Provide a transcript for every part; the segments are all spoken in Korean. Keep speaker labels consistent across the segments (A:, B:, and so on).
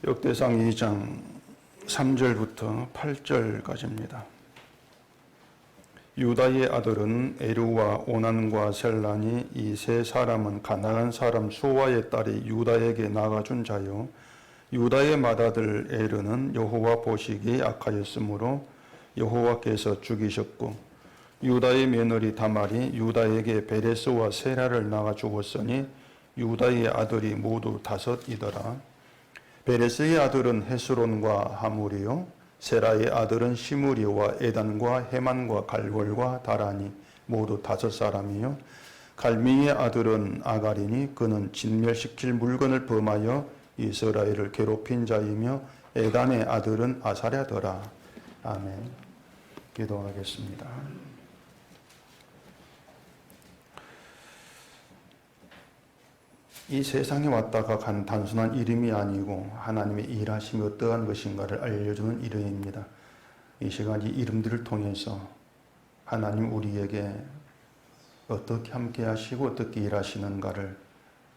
A: 역대상 2장 3절부터 8절까지입니다. 유다의 아들은 에루와 오난과 셀란이 이 세 사람은 가나안 사람 수아의 딸이 유다에게 나가준 자요, 유다의 맏아들 에르는 여호와 보시기에 악하였으므로 여호와께서 죽이셨고, 유다의 며느리 다말이 유다에게 베레스와 세라를 나가 주었으니 유다의 아들이 모두 5이더라. 베레스의 아들은 헤스론과 하물이요, 세라의 아들은 시므리와 에단과 헤만과 갈골과 다라니 모두 5사람이요, 갈미의 아들은 아가리니 그는 진멸시킬 물건을 범하여 이스라엘을 괴롭힌 자이며 에단의 아들은 아사랴더라. 아멘. 기도하겠습니다. 이 세상에 왔다가 간 단순한 이름이 아니고 하나님의 일하심이 어떠한 것인가를 알려주는 이름입니다. 이 시간 이 이름들을 통해서 하나님 우리에게 어떻게 함께 하시고 어떻게 일하시는가를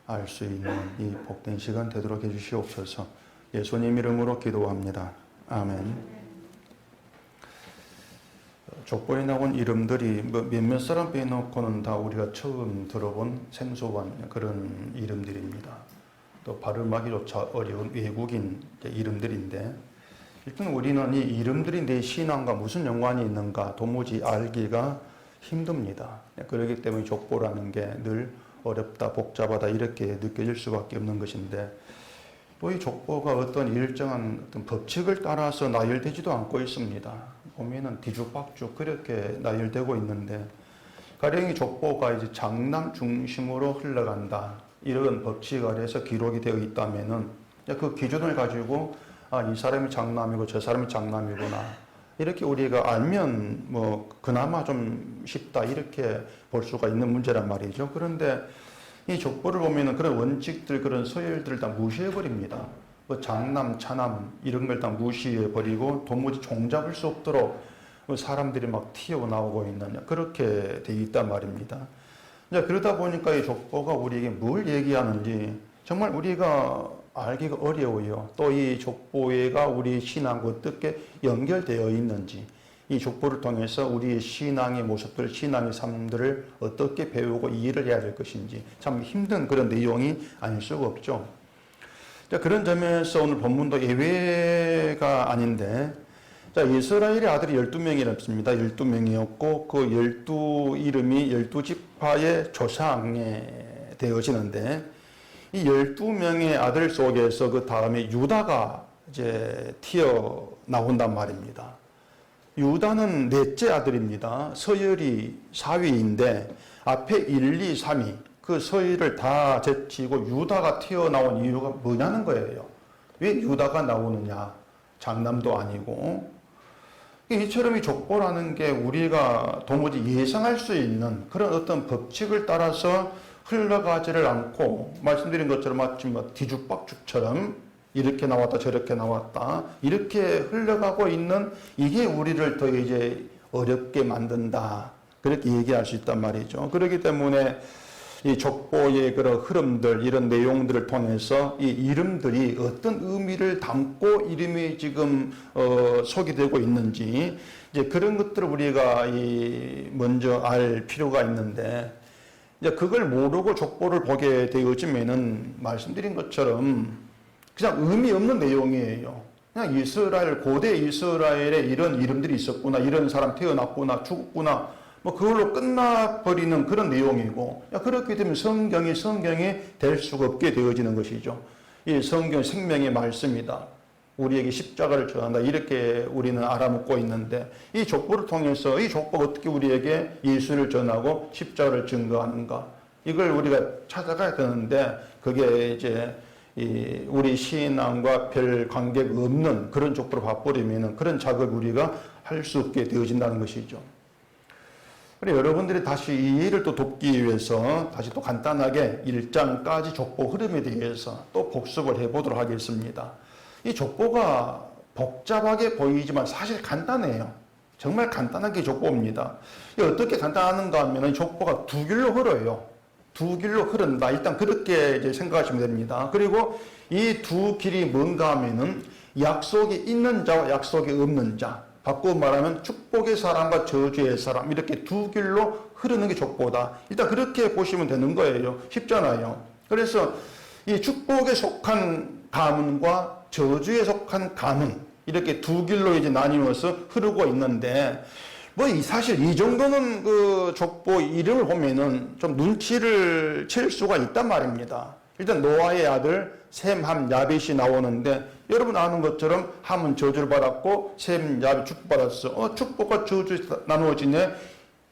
A: 알 수 있는 이 복된 시간 되도록 해주시옵소서. 예수님 이름으로 기도합니다. 아멘. 족보에 나온 이름들이 몇몇 사람 빼놓고는 다 우리가 처음 들어본 생소한 그런 이름들입니다. 또 발음하기조차 어려운 외국인 이름들인데, 일단 우리는 이 이름들이 내 신앙과 무슨 연관이 있는가 도무지 알기가 힘듭니다. 그렇기 때문에 족보라는 게 늘 어렵다, 복잡하다 이렇게 느껴질 수밖에 없는 것인데, 또 이 족보가 어떤 일정한 어떤 법칙을 따라서 나열되지도 않고 있습니다. 보면은 뒤죽박죽 그렇게 나열되고 있는데, 가령 이 족보가 이제 장남 중심으로 흘러간다, 이런 법칙 아래서 기록이 되어 있다면은 그 기준을 가지고 이 사람이 장남이고 저 사람이 장남이구나, 이렇게 우리가 알면 뭐 그나마 좀 쉽다 이렇게 볼 수가 있는 문제란 말이죠. 그런데 이 족보를 보면은 그런 원칙들, 그런 서열들을 다 무시해버립니다. 뭐 장남, 차남 이런 걸 다 무시해버리고 도무지 종잡을 수 없도록 사람들이 막 튀어나오고 있는 그렇게 돼 있단 말입니다. 이제 그러다 보니까 이 족보가 우리에게 뭘 얘기하는지 정말 우리가 알기가 어려워요. 또 이 족보가 우리 신앙과 어떻게 연결되어 있는지, 이 족보를 통해서 우리의 신앙의 모습들, 신앙의 삶들을 어떻게 배우고 이해를 해야 될 것인지 참 힘든 그런 내용이 아닐 수가 없죠. 자, 그런 점에서 오늘 본문도 예외가 아닌데, 자, 이스라엘의 아들이 12명이었습니다. 12명이었고 그 12 이름이 12지파의 조상에 되어지는데, 이 12명의 아들 속에서 그 다음에 유다가 이제 튀어나온단 말입니다. 유다는 넷째 아들입니다. 서열이 4위인데 앞에 1, 2, 3위 그 서열을 다 제치고 유다가 튀어나온 이유가 뭐냐는 거예요. 왜 유다가 나오느냐? 장남도 아니고. 이처럼 이 족보라는 게 우리가 도무지 예상할 수 있는 그런 어떤 법칙을 따라서 흘러가지를 않고, 말씀드린 것처럼 마치 뒤죽박죽처럼 이렇게 나왔다 저렇게 나왔다 이렇게 흘러가고 있는, 이게 우리를 더 이제 어렵게 만든다, 그렇게 얘기할 수 있단 말이죠. 그렇기 때문에 이 족보의 그런 흐름들, 이런 내용들을 통해서 이 이름들이 어떤 의미를 담고 이름이 지금 속이 되고 있는지, 이제 그런 것들을 우리가 먼저 알 필요가 있는데, 이제 그걸 모르고 족보를 보게 되어지면은 말씀드린 것처럼 그냥 의미 없는 내용이에요. 그냥 이스라엘, 고대 이스라엘에 이런 이름들이 있었구나, 이런 사람 태어났구나, 죽었구나, 뭐 그걸로 끝나버리는 그런 내용이고, 그렇게 되면 성경이 될 수가 없게 되어지는 것이죠. 이 성경 생명의 말씀이다, 우리에게 십자가를 전한다, 이렇게 우리는 알아먹고 있는데, 이 족보를 통해서 이 족보가 어떻게 우리에게 예수를 전하고 십자가를 증거하는가, 이걸 우리가 찾아가야 되는데, 그게 이제 우리 신앙과 별 관계가 없는 그런 족보로 봐버리면 그런 작업을 우리가 할 수 없게 되어진다는 것이죠. 그래, 여러분들이 다시 이해를 또 돕기 위해서 다시 또 간단하게 1장까지 족보 흐름에 대해서 또 복습을 해보도록 하겠습니다. 이 족보가 복잡하게 보이지만 사실 간단해요. 정말 간단하게 족보입니다. 어떻게 간단한가 하면 족보가 두 길로 흘러요. 두 길로 흐른다, 일단 그렇게 이제 생각하시면 됩니다. 그리고 이 두 길이 뭔가 하면은 약속이 있는 자와 약속이 없는 자, 바꾸어 말하면 축복의 사람과 저주의 사람, 이렇게 두 길로 흐르는 게 족보다. 일단 그렇게 보시면 되는 거예요. 쉽잖아요. 그래서 이 축복에 속한 가문과 저주에 속한 가문, 이렇게 두 길로 이제 나뉘어서 흐르고 있는데, 사실 이 정도는 그 족보 이름을 보면은 좀 눈치를 챌 수가 있단 말입니다. 일단 노아의 아들 셈, 함, 야벳이 나오는데, 여러분 아는 것처럼 함은 저주를 받았고 셈, 야벳 축복받았어. 축복과 저주 나누어지네.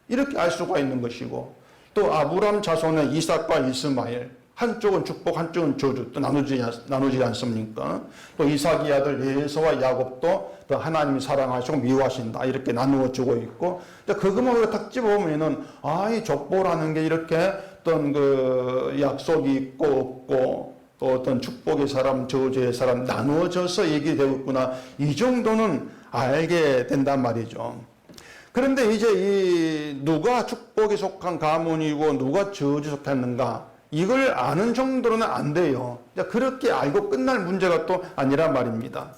A: 이렇게 알 수가 있는 것이고, 또 아브람 자손의 이삭과 이스마엘, 한쪽은 축복, 한쪽은 저주, 또 나누지 않습니까? 또 이삭의 아들 에서와 야곱도 또 하나님이 사랑하시고 미워하신다, 이렇게 나누어지고 있고, 그것만 우리가 딱 집어보면은, 이 족보라는 게 이렇게 어떤 그 약속이 있고 없고, 또 어떤 축복의 사람, 저주의 사람 나누어져서 얘기되고 있구나. 이 정도는 알게 된단 말이죠. 그런데 이제 이 누가 축복에 속한 가문이고 누가 저주에 속했는가, 이걸 아는 정도로는 안 돼요. 그렇게 알고 끝날 문제가 또 아니란 말입니다.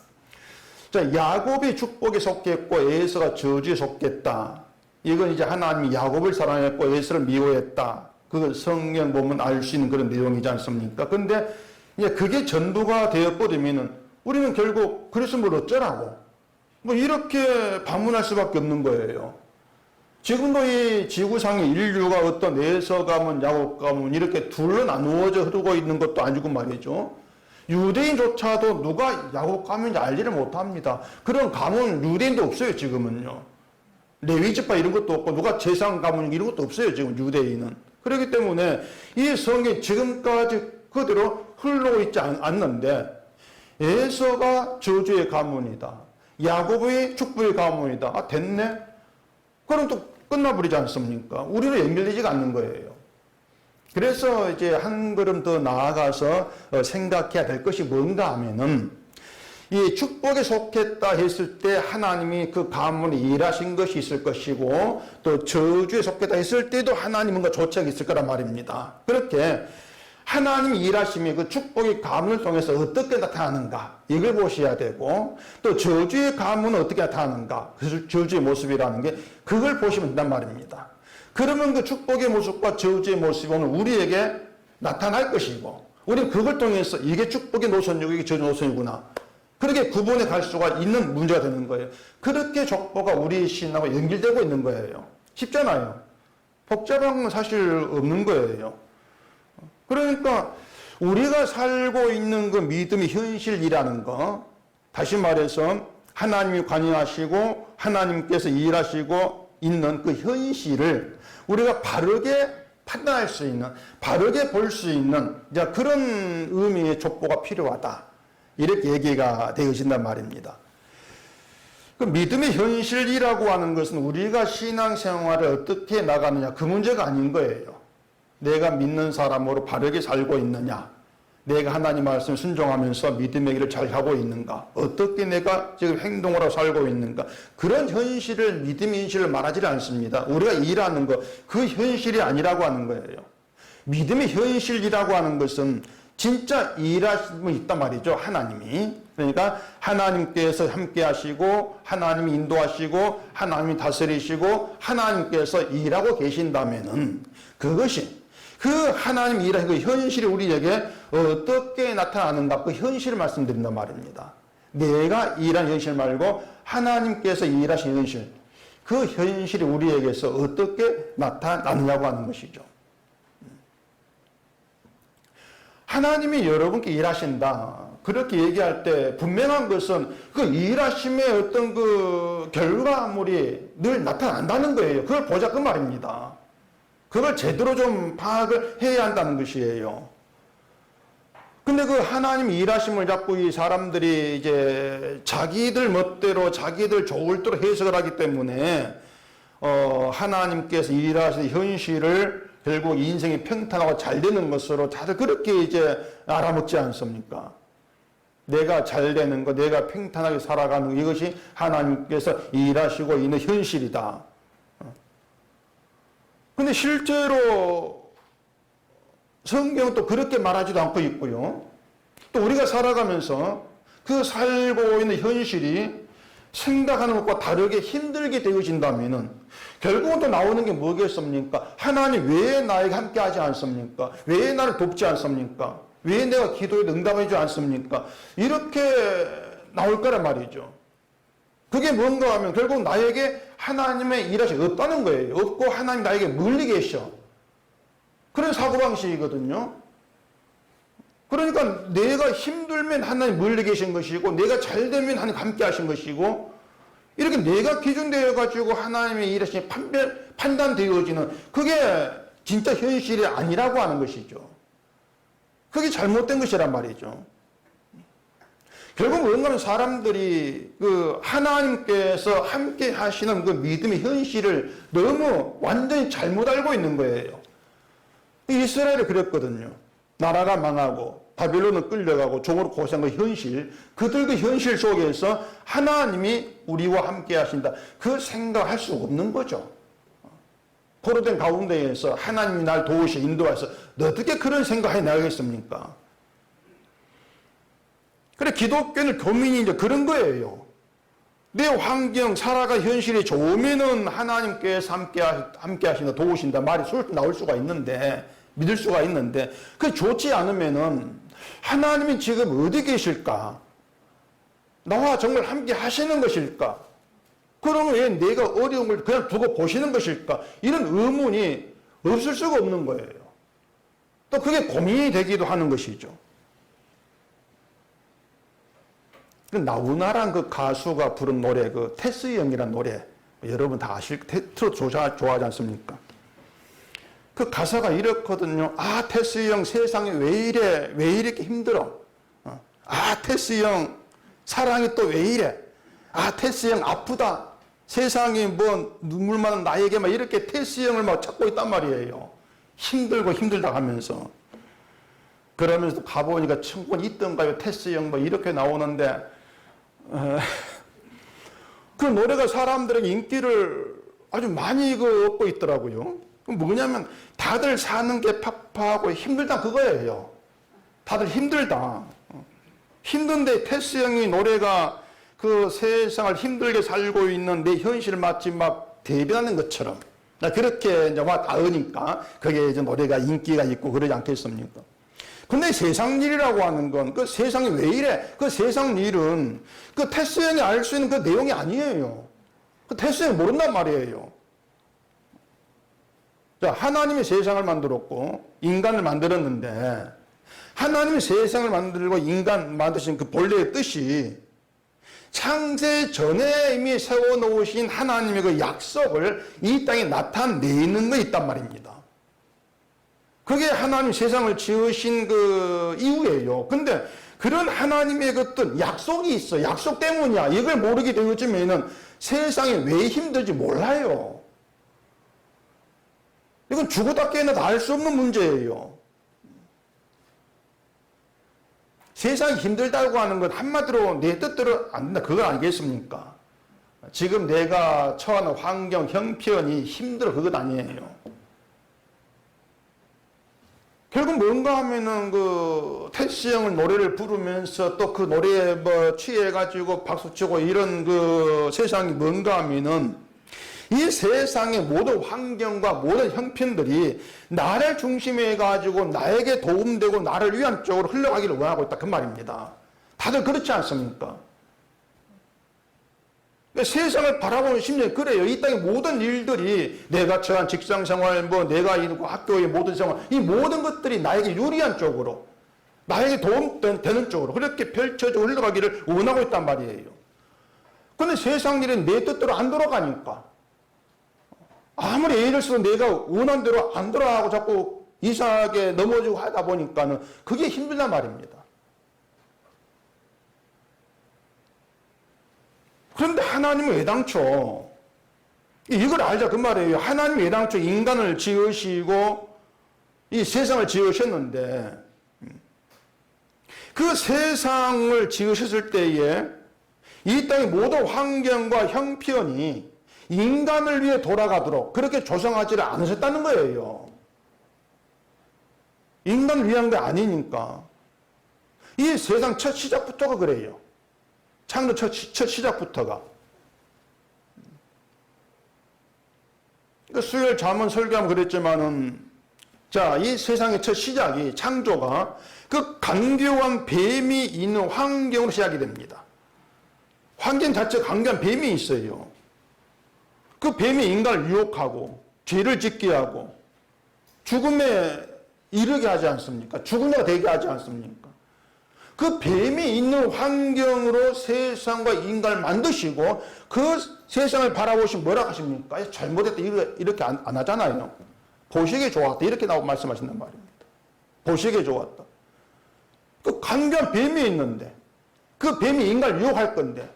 A: 자, 야곱이 축복에 속했고 에서가 저주에 속했다. 이건 이제 하나님이 야곱을 사랑했고 에서를 미워했다. 그 성경 보면 알 수 있는 그런 내용이지 않습니까? 근데 이제 그게 전부가 되어버리면은 우리는 결국 그래서 뭘 어쩌라고? 이렇게 반문할 수밖에 없는 거예요. 지금도 이 지구상의 인류가 어떤 에서 가문, 야곱 가문 이렇게 둘로 나누어져 흐르고 있는 것도 아니고 말이죠. 유대인조차도 누가 야곱 가문인지 알지를 못합니다. 그런 가문 유대인도 없어요, 지금은요. 레위지파 이런 것도 없고 누가 제상 가문 이런 것도 없어요, 지금 유대인은. 그렇기 때문에 이 성경이 지금까지 그대로 흘러오고 있지 않는데, 에서가 저주의 가문이다, 야곱의 축복의 가문이다. 됐네? 그럼 또 끝나버리지 않습니까? 우리는 연결되지가 않는 거예요. 그래서 이제 한 걸음 더 나아가서 생각해야 될 것이 뭔가 하면은, 이 축복에 속했다 했을 때 하나님이 그 가문에 일하신 것이 있을 것이고, 또 저주에 속했다 했을 때도 하나님 뭔가 조치가 있을 거란 말입니다. 그렇게 하나님이 일하심이 그 축복의 가문을 통해서 어떻게 나타나는가, 이걸 보셔야 되고, 또 저주의 가문은 어떻게 나타나는가, 그 저주의 모습이라는 게 그걸 보시면 된단 말입니다. 그러면 그 축복의 모습과 저주의 모습은 우리에게 나타날 것이고, 우리는 그걸 통해서 이게 축복의 노선이고 이게 저주의 노선이구나, 그렇게 구분해 갈 수가 있는 문제가 되는 거예요. 그렇게 족보가 우리 신하고 연결되고 있는 거예요. 쉽잖아요. 복잡한 건 사실 없는 거예요. 그러니까 우리가 살고 있는 그 믿음의 현실이라는 거, 다시 말해서 하나님이 관여하시고 하나님께서 일하시고 있는 그 현실을 우리가 바르게 판단할 수 있는, 바르게 볼 수 있는 그런 의미의 족보가 필요하다, 이렇게 얘기가 되어진단 말입니다. 그 믿음의 현실이라고 하는 것은 우리가 신앙생활을 어떻게 나가느냐, 그 문제가 아닌 거예요. 내가 믿는 사람으로 바르게 살고 있느냐, 내가 하나님 말씀을 순종하면서 믿음의 길을 잘 가고 있는가, 어떻게 내가 지금 행동으로 살고 있는가, 그런 현실을, 믿음의 현실을 말하지 않습니다. 우리가 일하는 것, 그 현실이 아니라고 하는 거예요. 믿음의 현실이라고 하는 것은 진짜 일하심이 있단 말이죠, 하나님이. 그러니까 하나님께서 함께 하시고 하나님이 인도하시고 하나님이 다스리시고 하나님께서 일하고 계신다면은 그것이, 그 하나님 일하는 그 현실이 우리에게 어떻게 나타나는가, 그 현실을 말씀드린단 말입니다. 내가 일하는 현실 말고 하나님께서 일하신 현실, 그 현실이 우리에게서 어떻게 나타나느냐고 하는 것이죠. 하나님이 여러분께 일하신다, 그렇게 얘기할 때 분명한 것은 그 일하심의 어떤 그 결과물이 늘 나타난다는 거예요. 그걸 보자, 그 말입니다. 그걸 제대로 좀 파악을 해야 한다는 것이에요. 근데 그 하나님 일하심을 자꾸 이 사람들이 이제 자기들 멋대로 자기들 좋을 대로 해석을 하기 때문에 하나님께서 일하신 현실을 결국 인생이 평탄하고 잘 되는 것으로 다들 그렇게 이제 알아먹지 않습니까? 내가 잘 되는 것, 내가 평탄하게 살아가는 것, 이것이 하나님께서 일하시고 있는 현실이다. 근데 실제로 성경은 또 그렇게 말하지도 않고 있고요. 또 우리가 살아가면서 그 살고 있는 현실이 생각하는 것과 다르게 힘들게 되어진다면은 결국은 또 나오는 게 뭐겠습니까? 하나님 왜 나에게 함께 하지 않습니까? 왜 나를 돕지 않습니까? 왜 내가 기도에 응답해 주지 않습니까? 이렇게 나올 거란 말이죠. 그게 뭔가 하면 결국 나에게 하나님의 일하시 없다는 거예요. 없고 하나님 나에게 멀리 계셔. 그런 사고방식이거든요. 그러니까 내가 힘들면 하나님 멀리 계신 것이고 내가 잘 되면 하나님 함께 하신 것이고 이렇게 내가 기준되어 가지고 하나님의 일하심이 판단되어지는 그게 진짜 현실이 아니라고 하는 것이죠. 그게 잘못된 것이란 말이죠. 결국 뭔가 하면 사람들이 그 하나님께서 함께 하시는 그 믿음의 현실을 너무 완전히 잘못 알고 있는 거예요. 이스라엘이 그랬거든요. 나라가 망하고 바빌론은 끌려가고 종으로 고생한 그 현실, 그들 그 현실 속에서 하나님이 우리와 함께 하신다. 그 생각할 수 없는 거죠. 포로된 가운데에서 하나님이 날 도우시 인도해서 어떻게 그런 생각해 나가겠습니까? 그래 기독교는 교민이 이제 그런 거예요. 내 환경, 살아가 현실이 좋으면은 하나님께서 함께 하신다, 도우신다 말이 나올 수가 있는데 믿을 수가 있는데 그 좋지 않으면은 하나님이 지금 어디 계실까? 나와 정말 함께 하시는 것일까? 그러면 왜 내가 어려움을 그냥 두고 보시는 것일까? 이런 의문이 없을 수가 없는 거예요. 또 그게 고민이 되기도 하는 것이죠. 나훈아란 그 가수가 부른 노래, 그 테스 형이란 노래, 여러분 다 트로트 좋아하지 않습니까? 그 가사가 이렇거든요. 아, 테스 형 세상이 왜 이래? 왜 이렇게 힘들어? 아, 테스 형 사랑이 또 왜 이래? 아, 테스 형 아프다. 세상이 뭐 눈물 많은 나에게만 이렇게 테스 형을 막 찾고 있단 말이에요. 힘들고 힘들다 하면서. 그러면서 가보니까 천국은 있던가요? 테스 형 뭐 이렇게 나오는데 그 노래가 사람들에게 인기를 아주 많이 얻고 있더라고요. 뭐냐면 다들 사는 게 팍팍하고 힘들다 그거예요. 다들 힘들다. 힘든데 테스 형이 노래가 그 세상을 힘들게 살고 있는 내 현실을 마치 막 대변하는 것처럼 그렇게 이제 와 닿으니까 그게 이제 노래가 인기가 있고 그러지 않겠습니까? 근데 세상 일이라고 하는 건 그 세상이 왜 이래? 그 세상 일은 그 테스 형이 알 수 있는 그 내용이 아니에요. 그 테스 형이 모른단 말이에요. 자, 하나님이 세상을 만들었고 인간을 만들었는데 하나님이 세상을 만들고 인간 만드신 그 본래의 뜻이 창세 전에 이미 세워놓으신 하나님의 그 약속을 이 땅에 나타내는 거 있단 말입니다. 그게 하나님 세상을 지으신 그 이유예요. 근데 그런 하나님의 그 뜻, 약속이 있어. 약속 때문이야. 이걸 모르게 되어지면은 세상이 왜 힘들지 몰라요. 이건 죽어다 깨어나도 알 수 없는 문제예요. 세상이 힘들다고 하는 건 한마디로 내 뜻대로 안 된다. 그걸 알겠습니까? 지금 내가 처하는 환경, 형편이 힘들어. 그것 아니에요. 결국 뭔가 하면은 그 테스 형을 노래를 부르면서 또 그 노래에 뭐 취해가지고 박수치고 이런 그 세상이 뭔가 하면은 이 세상의 모든 환경과 모든 형편들이 나를 중심에 가지고 나에게 도움되고 나를 위한 쪽으로 흘러가기를 원하고 있다. 그 말입니다. 다들 그렇지 않습니까? 세상을 바라보는 심정이 그래요. 이 땅의 모든 일들이 내가 처한 직장생활, 뭐 내가 있고 학교의 모든 생활, 이 모든 것들이 나에게 유리한 쪽으로, 나에게 도움되는 쪽으로 그렇게 펼쳐져 흘러가기를 원하고 있단 말이에요. 그런데 세상 일은 내 뜻대로 안 돌아가니까 아무리 애를 써도 내가 원하는 대로 안 돌아가고 자꾸 이상하게 넘어지고 하다 보니까는 그게 힘들단 말입니다. 그런데 하나님은 애당초 이걸 알자 그 말이에요. 하나님이 애당초 인간을 지으시고 이 세상을 지으셨는데 그 세상을 지으셨을 때에 이 땅의 모든 환경과 형편이 인간을 위해 돌아가도록 그렇게 조성하지를 않으셨다는 거예요. 인간을 위한 게 아니니까. 이 세상 첫 시작부터가 그래요. 창조 첫 시작부터가. 수요일 잠언 설교하면 그랬지만은, 자, 이 세상의 첫 시작이, 창조가 그 간교한 뱀이 있는 환경으로 시작이 됩니다. 환경 자체가 간교한 뱀이 있어요. 그 뱀이 인간을 유혹하고 죄를 짓게 하고 죽음에 이르게 하지 않습니까? 죽음에 되게 하지 않습니까? 그 뱀이 있는 환경으로 세상과 인간을 만드시고 그 세상을 바라보시면 뭐라고 하십니까? 잘못했다 이렇게 안 하잖아요. 보시기에 좋았다 이렇게 나오고 말씀하신단 말입니다. 보시기에 좋았다. 그 간교한 뱀이 있는데 그 뱀이 인간을 유혹할 건데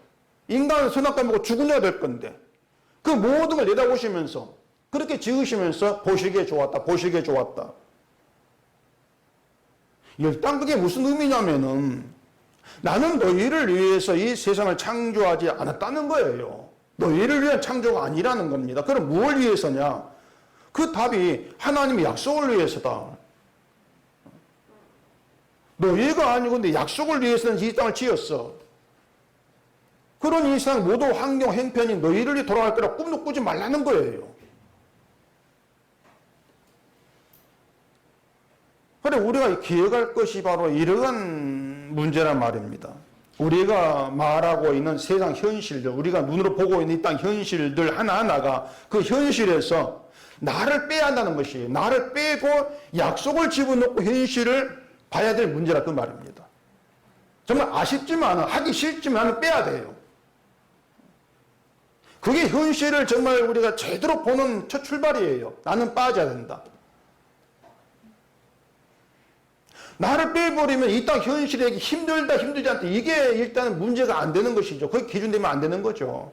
A: 인간은 선악과 먹고 죽은 자가 될 건데 그 모든 걸 내다보시면서 그렇게 지으시면서 보시기에 좋았다. 보시기에 좋았다. 일단 그게 무슨 의미냐면은 나는 너희를 위해서 이 세상을 창조하지 않았다는 거예요. 너희를 위한 창조가 아니라는 겁니다. 그럼 무엇을 위해서냐? 그 답이 하나님의 약속을 위해서다. 너희가 아니고 근데 약속을 위해서는 이 땅을 지었어. 그런 이 세상 모든 환경, 행편이 너희를 위해 돌아갈 거라 꿈도 꾸지 말라는 거예요. 그래 우리가 기억할 것이 바로 이러한 문제란 말입니다. 우리가 말하고 있는 세상 현실들, 우리가 눈으로 보고 있는 이 땅 현실들 하나하나가 그 현실에서 나를 빼야 한다는 것이 나를 빼고 약속을 집어넣고 현실을 봐야 될 문제라 그 말입니다. 정말 아쉽지만 하기 싫지만 빼야 돼요. 그게 현실을 정말 우리가 제대로 보는 첫 출발이에요. 나는 빠져야 된다. 나를 빼버리면 이 땅 현실에 힘들다 힘들지 않다 이게 일단 문제가 안 되는 것이죠. 그게 기준되면 안 되는 거죠.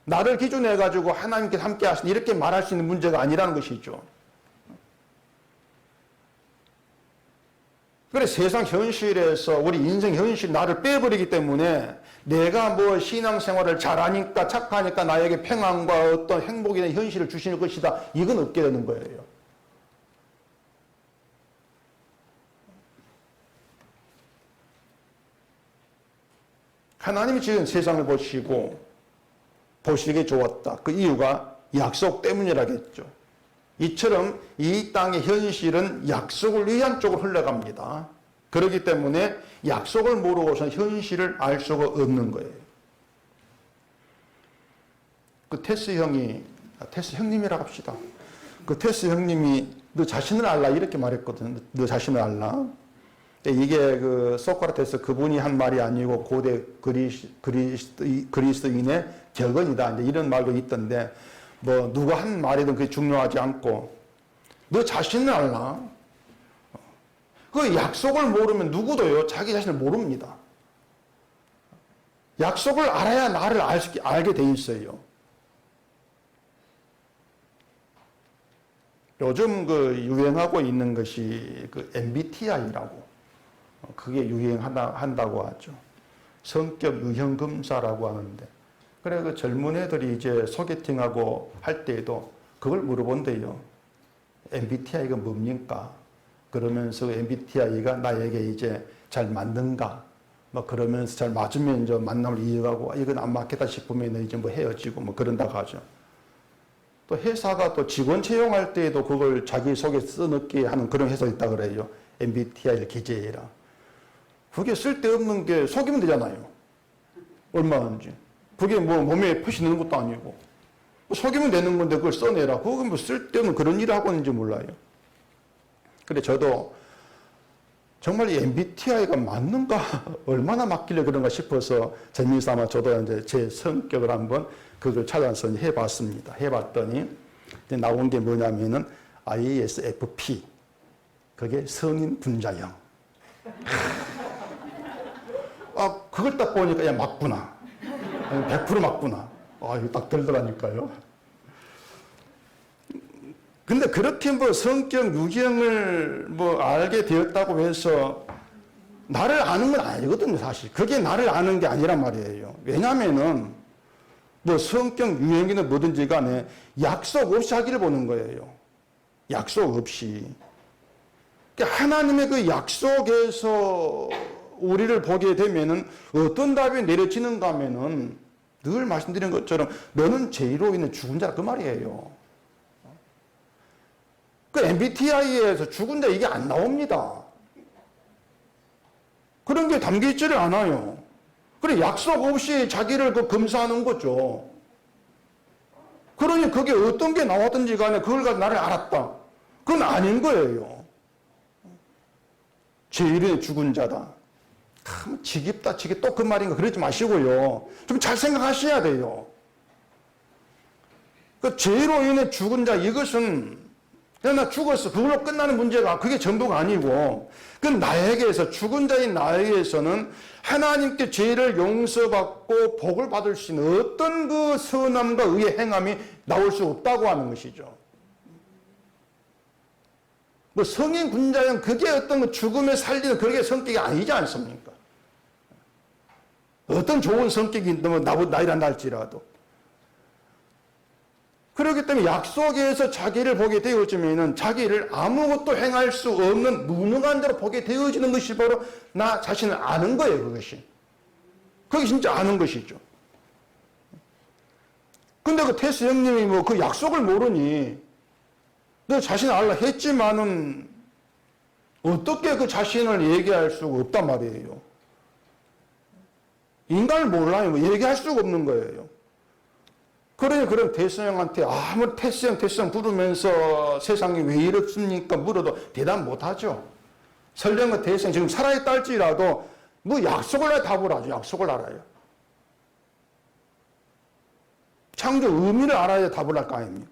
A: 나를 기준해 가지고 하나님께서 함께 하신 이렇게 말할 수 있는 문제가 아니라는 것이죠. 그래 세상 현실에서 우리 인생 현실 나를 빼버리기 때문에 내가 뭐 신앙생활을 잘하니까 착하니까 나에게 평안과 어떤 행복이나 현실을 주시는 것이다. 이건 없게 되는 거예요. 하나님이 지은 세상을 보시고 보시기에 좋았다. 그 이유가 약속 때문이라겠죠. 이처럼 이 땅의 현실은 약속을 위한 쪽으로 흘러갑니다. 그렇기 때문에 약속을 모르고선 현실을 알 수가 없는 거예요. 그 테스 형님이라고 합시다. 그 테스 형님이 너 자신을 알라 이렇게 말했거든. 너 자신을 알라. 이게 그 소크라테스 그분이 한 말이 아니고 고대 그리스도인의 격언이다. 이제 이런 말도 있던데 뭐 누가 한 말이든 그게 중요하지 않고 너 자신을 알라. 그 약속을 모르면 누구도요 자기 자신을 모릅니다. 약속을 알아야 나를 알게 돼 있어요. 요즘 그 유행하고 있는 것이 그 MBTI라고 그게 유행한다고 하죠. 성격 유형 검사라고 하는데 그래 그 젊은 애들이 이제 소개팅하고 할 때에도 그걸 물어본대요. MBTI가 뭡니까? 그러면서 MBTI가 나에게 이제 잘 맞는가? 뭐 그러면서 잘 맞으면 이제 만남을 이어가고 이건 안 맞겠다 싶으면 이제 뭐 헤어지고 뭐 그런다고 하죠. 또 회사가 또 직원 채용할 때에도 그걸 자기소개 써넣게 하는 그런 회사가 있다 그래요. MBTI를 기재해라. 그게 쓸데없는 게 속이면 되잖아요. 얼마든지. 그게 뭐 몸에 표시 넣는 것도 아니고. 속이면 되는 건데 그걸 써내라. 그건 뭐 쓸데없는 그런 일을 하고 있는지 몰라요. 그래 저도 정말 이 MBTI가 맞는가? 얼마나 맞길래 그런가 싶어서 재미삼아 저도 이제 제 성격을 한번 그걸 찾아서 해봤습니다. 해봤더니 이제 나온 게 뭐냐면은 ISFP. 그게 성인 분자형. 아, 그걸 딱 보니까 야 맞구나. 100% 맞구나. 아, 이거 딱 들더라니까요. 근데 그렇게 뭐 성격 유형을 뭐 알게 되었다고 해서 나를 아는 건 아니거든요, 사실. 그게 나를 아는 게 아니란 말이에요. 왜냐면은 뭐 성격 유형이나 뭐든지 간에 약속 없이 하기를 보는 거예요. 약속 없이. 하나님의 그 약속에서 우리를 보게 되면은 어떤 답이 내려지는가 하면은 늘 말씀드린 것처럼 너는 죄로 인해 죽은 자라 그 말이에요. 그 MBTI에서 죽은 자 이게 안 나옵니다. 그런 게 담겨 있지를 않아요. 그래 약속 없이 자기를 그 검사하는 거죠. 그러니 그게 어떤 게 나왔든지 간에 그걸 가지고 나를 알았다. 그건 아닌 거예요. 죄로 인해 죽은 자다. 참 지깁다 지기 또 그 말인가 그러지 마시고요. 좀 잘 생각하셔야 돼요. 그 죄로 인해 죽은 자 이것은 그냥 나 죽었어 그걸로 끝나는 문제가 그게 전부가 아니고 그 나에게서 죽은 자인 나에게서는 하나님께 죄를 용서받고 복을 받을 수 있는 어떤 그 선함과 의의 행함이 나올 수 없다고 하는 것이죠. 뭐 성인 군자는 그게 어떤 죽음에 살리는 그게 성격이 아니지 않습니까? 어떤 좋은 성격이 나이라 할지라도. 그렇기 때문에 약속에서 자기를 보게 되어지면 자기를 아무것도 행할 수 없는 무능한 자로 보게 되어지는 것이 바로 나 자신을 아는 거예요, 그것이. 그게 진짜 아는 것이죠. 근데 그 테스 형님이 뭐 그 약속을 모르니 너 자신을 알라 했지만은 어떻게 그 자신을 얘기할 수가 없단 말이에요. 인간을 몰라요. 뭐 얘기할 수가 없는 거예요. 그러니 그럼 테스 형한테 아무리 테스 형 부르면서 세상이 왜 이렇습니까? 물어도 대답 못하죠. 설령 그 테스 형 지금 살아있다 할지라도 뭐 약속을 해야 답을 하죠. 약속을 알아요. 창조 의미를 알아야 답을 할 거 아닙니까?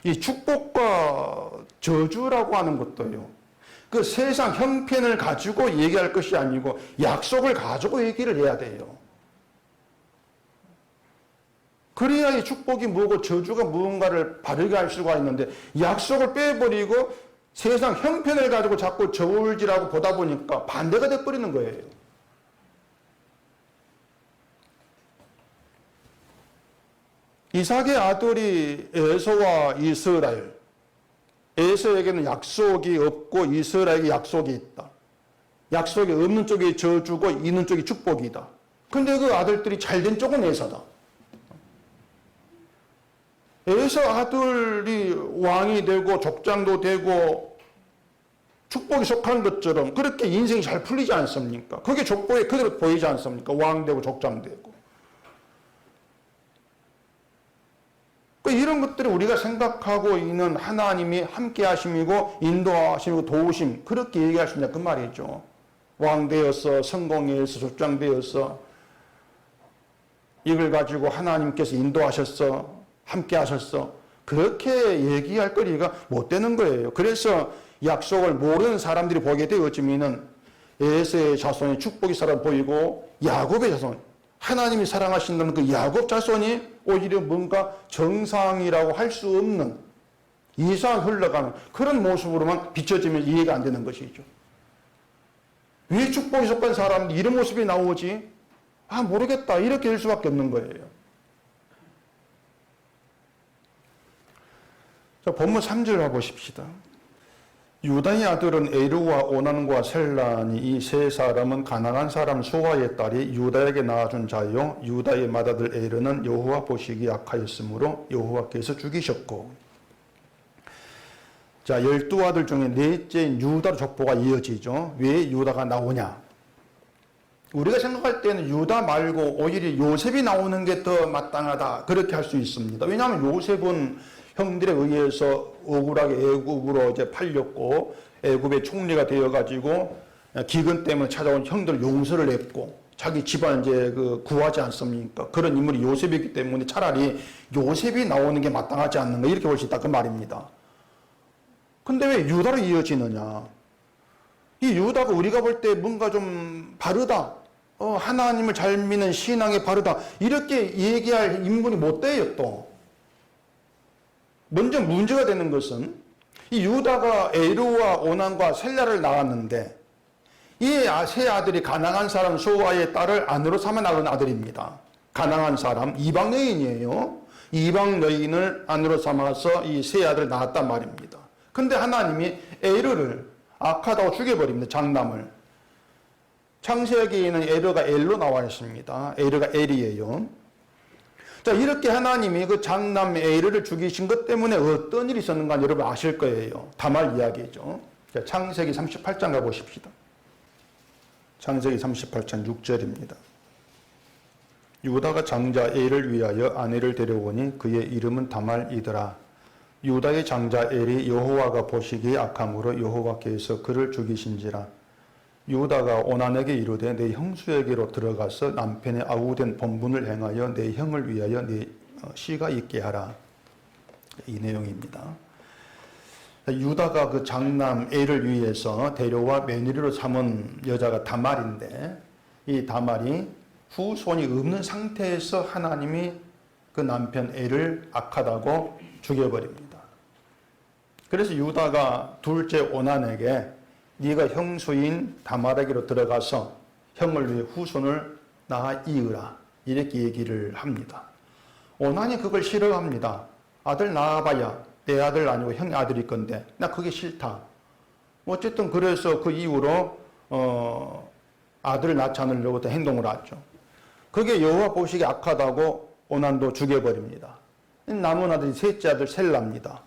A: 이 축복과 저주라고 하는 것도요. 그 세상 형편을 가지고 얘기할 것이 아니고 약속을 가지고 얘기를 해야 돼요. 그래야 이 축복이 뭐고 저주가 무언가를 바르게 할 수가 있는데 약속을 빼버리고 세상 형편을 가지고 자꾸 저울질하고 보다 보니까 반대가 돼버리는 거예요. 이삭의 아들이 에서와 이스라엘. 에서에게는 약속이 없고 이스라엘에게 약속이 있다. 약속이 없는 쪽이 저주고 있는 쪽이 축복이다. 근데 그 아들들이 잘된 쪽은 에서다. 에서 아들이 왕이 되고 족장도 되고 축복이 속한 것처럼 그렇게 인생이 잘 풀리지 않습니까? 그게 족보에 그대로 보이지 않습니까? 왕 되고 족장 되고. 이런 것들을 우리가 생각하고 있는 하나님이 함께 하심이고 인도하심이고 도우심 그렇게 얘기할 수 있냐 그 말이죠. 왕 되어서 성공해서 족장 되어서 이걸 가지고 하나님께서 인도하셨어 함께 하셨어 그렇게 얘기할 거리가 못 되는 거예요. 그래서 약속을 모르는 사람들이 보게 되어지면은 에서의 자손이 축복의 사람 보이고 야곱의 자손 하나님이 사랑하신다는 그 야곱 자손이 오히려 뭔가 정상이라고 할 수 없는 이상 흘러가는 그런 모습으로만 비춰지면 이해가 안 되는 것이죠. 왜 축복이 속한 사람이 이런 모습이 나오지? 아 모르겠다 이렇게 될 수밖에 없는 거예요. 자, 본문 3절 가보십시다. 유다의 아들은 에르와 오난과 셀란이 이 세 사람은 가나안 사람 수아의 딸이 유다에게 낳아준 자요 유다의 맏아들 에르는 여호와 보시기 악하였으므로 여호와께서 죽이셨고. 자, 12아들 중에 넷째인 유다로 족보가 이어지죠. 왜 유다가 나오냐? 우리가 생각할 때는 유다 말고 오히려 요셉이 나오는 게 더 마땅하다 그렇게 할 수 있습니다. 왜냐하면 요셉은 형들에 의해서 억울하게 애굽으로 이제 팔렸고 애굽의 총리가 되어가지고 기근 때문에 찾아온 형들 용서를 했고 자기 집안 이제 그 구하지 않습니까? 그런 인물이 요셉이기 때문에 차라리 요셉이 나오는 게 마땅하지 않는가 이렇게 볼 수 있다 그 말입니다. 근데 왜 유다로 이어지느냐? 이 유다가 우리가 볼 때 뭔가 좀 바르다. 하나님을 잘 믿는 신앙이 바르다. 이렇게 얘기할 인물이 못 돼요 또. 먼저 문제가 되는 것은 이 유다가 에르와 오난과 셀라를 낳았는데 이 세 아들이 가나안 사람 수아의 딸을 아내로 삼아 낳은 아들입니다. 가나안 사람 이방 여인이에요. 이방 여인을 아내로 삼아서 이 세 아들을 낳았단 말입니다. 근데 하나님이 에르를 악하다고 죽여버립니다. 장남을. 창세기에는 에르가 엘로 나와 있습니다. 에르가 엘이에요. 자, 이렇게 하나님이 그 장남 에르를 죽이신 것 때문에 어떤 일이 있었는가 여러분 아실 거예요. 다말 이야기죠. 자, 창세기 38장 가보십시다. 창세기 38장 6절입니다. 유다가 장자 엘을 위하여 아내를 데려오니 그의 이름은 다말이더라. 유다의 장자 엘이 여호와가 보시기에 악함으로 여호와께서 그를 죽이신지라. 유다가 오난에게 이르되 내 형수에게로 들어가서 남편의 아우된 본분을 행하여 내 형을 위하여 내 씨가 있게 하라. 이 내용입니다. 유다가 그 장남 엘을 위해서 데려와 며느리로 삼은 여자가 다말인데, 이 다말이 후손이 없는 상태에서 하나님이 그 남편 엘을 악하다고 죽여버립니다. 그래서 유다가 둘째 오난에게 네가 형수인 다말에게로 들어가서 형을 위해 후손을 낳아 이으라, 이렇게 얘기를 합니다. 오난이 그걸 싫어합니다. 아들 낳아봐야 내 아들 아니고 형 아들일 건데 나 그게 싫다. 어쨌든 그래서 그 이후로 아들을 낳지 않으려고 행동을 하죠. 그게 여호와 보시기에 악하다고 오난도 죽여버립니다. 남은 아들이 셋째 아들 셀라입니다.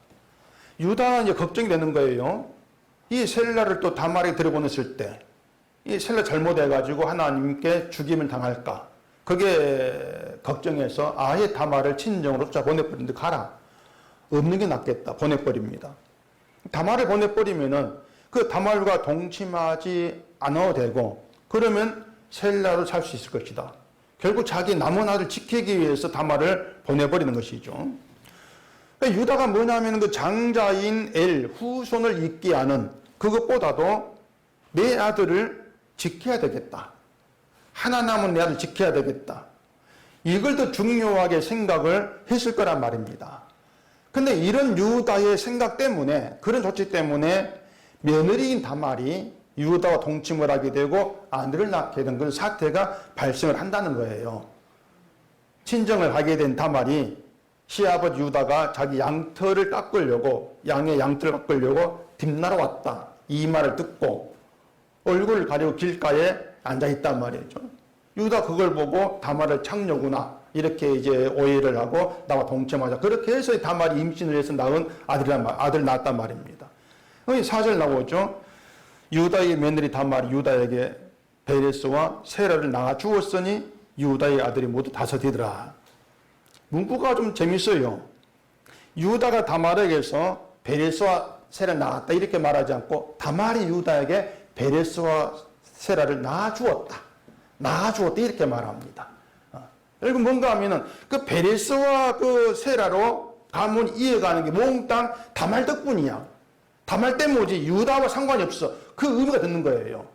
A: 유다가 이제 걱정이 되는 거예요. 이 셀라를 또 다말에게 들여보냈을 때 이 셀라 잘못해가지고 하나님께 죽임을 당할까, 그게 걱정해서 아예 다말을 친정으로 쫓아보내버리는데 가라, 없는 게 낫겠다 보내버립니다. 다말을 보내버리면은 그 다말과 동침하지 않아도 되고, 그러면 셀라로 살 수 있을 것이다. 결국 자기 남은 아들 지키기 위해서 다말을 보내버리는 것이죠. 유다가 뭐냐면 그 장자인 엘 후손을 잇게 하는 그것보다도 내 아들을 지켜야 되겠다. 하나 남은 내 아들 지켜야 되겠다. 이걸 더 중요하게 생각을 했을 거란 말입니다. 근데 이런 유다의 생각 때문에, 그런 조치 때문에 며느리인 다말이 유다와 동침을 하게 되고 아들을 낳게 된 그런 사태가 발생을 한다는 거예요. 친정을 하게 된 다말이 시아버지 유다가 자기 양털을 깎으려고, 양의 양털을 깎으려고 뒷나라 왔다, 이 말을 듣고 얼굴을 가리고 길가에 앉아있단 말이죠. 유다 그걸 보고 다말을 창녀구나 이렇게 이제 오해를 하고 나와 동침하자, 그렇게 해서 다말이 임신을 해서 낳은 아들 낳았단 말입니다. 여기 4절 나오죠. 유다의 며느리 다말이 유다에게 베레스와 세라를 낳아 주었으니 유다의 아들이 모두 5이더라. 문구가 좀 재밌어요. 유다가 다말에게서 베레스와 세라를 낳았다 이렇게 말하지 않고 다말이 유다에게 베레스와 세라를 낳아주었다 이렇게 말합니다. 여러분 뭔가 하면은 그 베레스와 그 세라로 가문 이어가는 게 몽땅 다말 덕분이야. 다말 때문이지 유다와 상관이 없어. 그 의미가 듣는 거예요.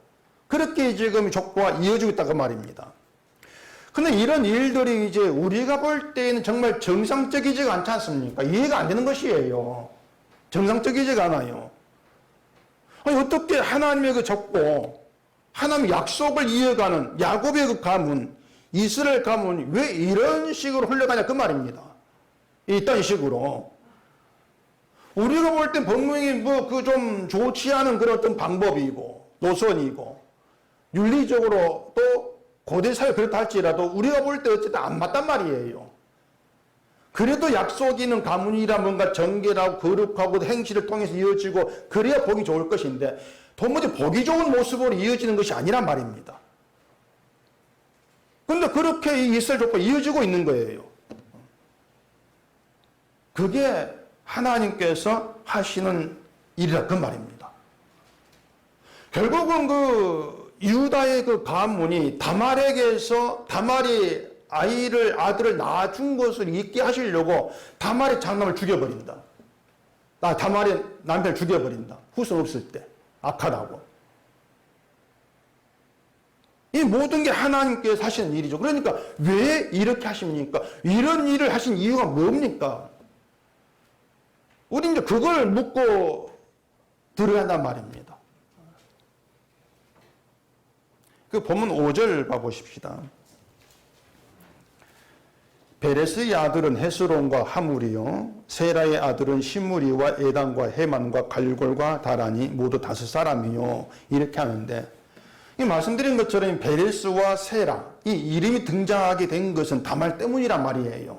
A: 그렇게 지금 족보가 이어지고 있다고 말입니다. 근데 이런 일들이 이제 우리가 볼 때에는 정말 정상적이지가 않지 않습니까? 이해가 안 되는 것이에요. 정상적이지가 않아요. 아니, 어떻게 하나님의 그 족보, 하나님의 약속을 이어가는 야곱의 그 가문, 이스라엘 가문이 왜 이런 식으로 흘러가냐 그 말입니다. 이딴 식으로. 우리가 볼 땐 분명히 뭐 그 좀 좋지 않은 그런 어떤 방법이고 노선이고 윤리적으로 또 고대 사회 그렇다 할지라도 우리가 볼 때 어쨌든 안 맞단 말이에요. 그래도 약속이 있는 가문이라 뭔가 정결하고 거룩하고 행실을 통해서 이어지고 그래야 보기 좋을 것인데 도무지 보기 좋은 모습으로 이어지는 것이 아니란 말입니다. 그런데 그렇게 이 이스라엘 족보가 이어지고 있는 거예요. 그게 하나님께서 하시는 일이라 그 말입니다. 결국은 그 유다의 그 가문이 다말에게서 다말이 아들을 낳아준 것을 잊게 하시려고 다말의 장남을 죽여버린다. 다말의 남편을 죽여버린다. 후손 없을 때 악하다고. 이 모든 게 하나님께서 하시는 일이죠. 그러니까 왜 이렇게 하십니까? 이런 일을 하신 이유가 뭡니까? 우리 이제 그걸 묻고 들어야 한단 말입니다. 그 본문 5절 봐보십시다. 베레스의 아들은 헤스론과 하물이요 세라의 아들은 시므리와 에단과 헤만과 갈골과 다란이 모두 5사람이요 이렇게 하는데, 이 말씀드린 것처럼 베레스와 세라 이 이름이 등장하게 된 것은 다말 때문이란 말이에요.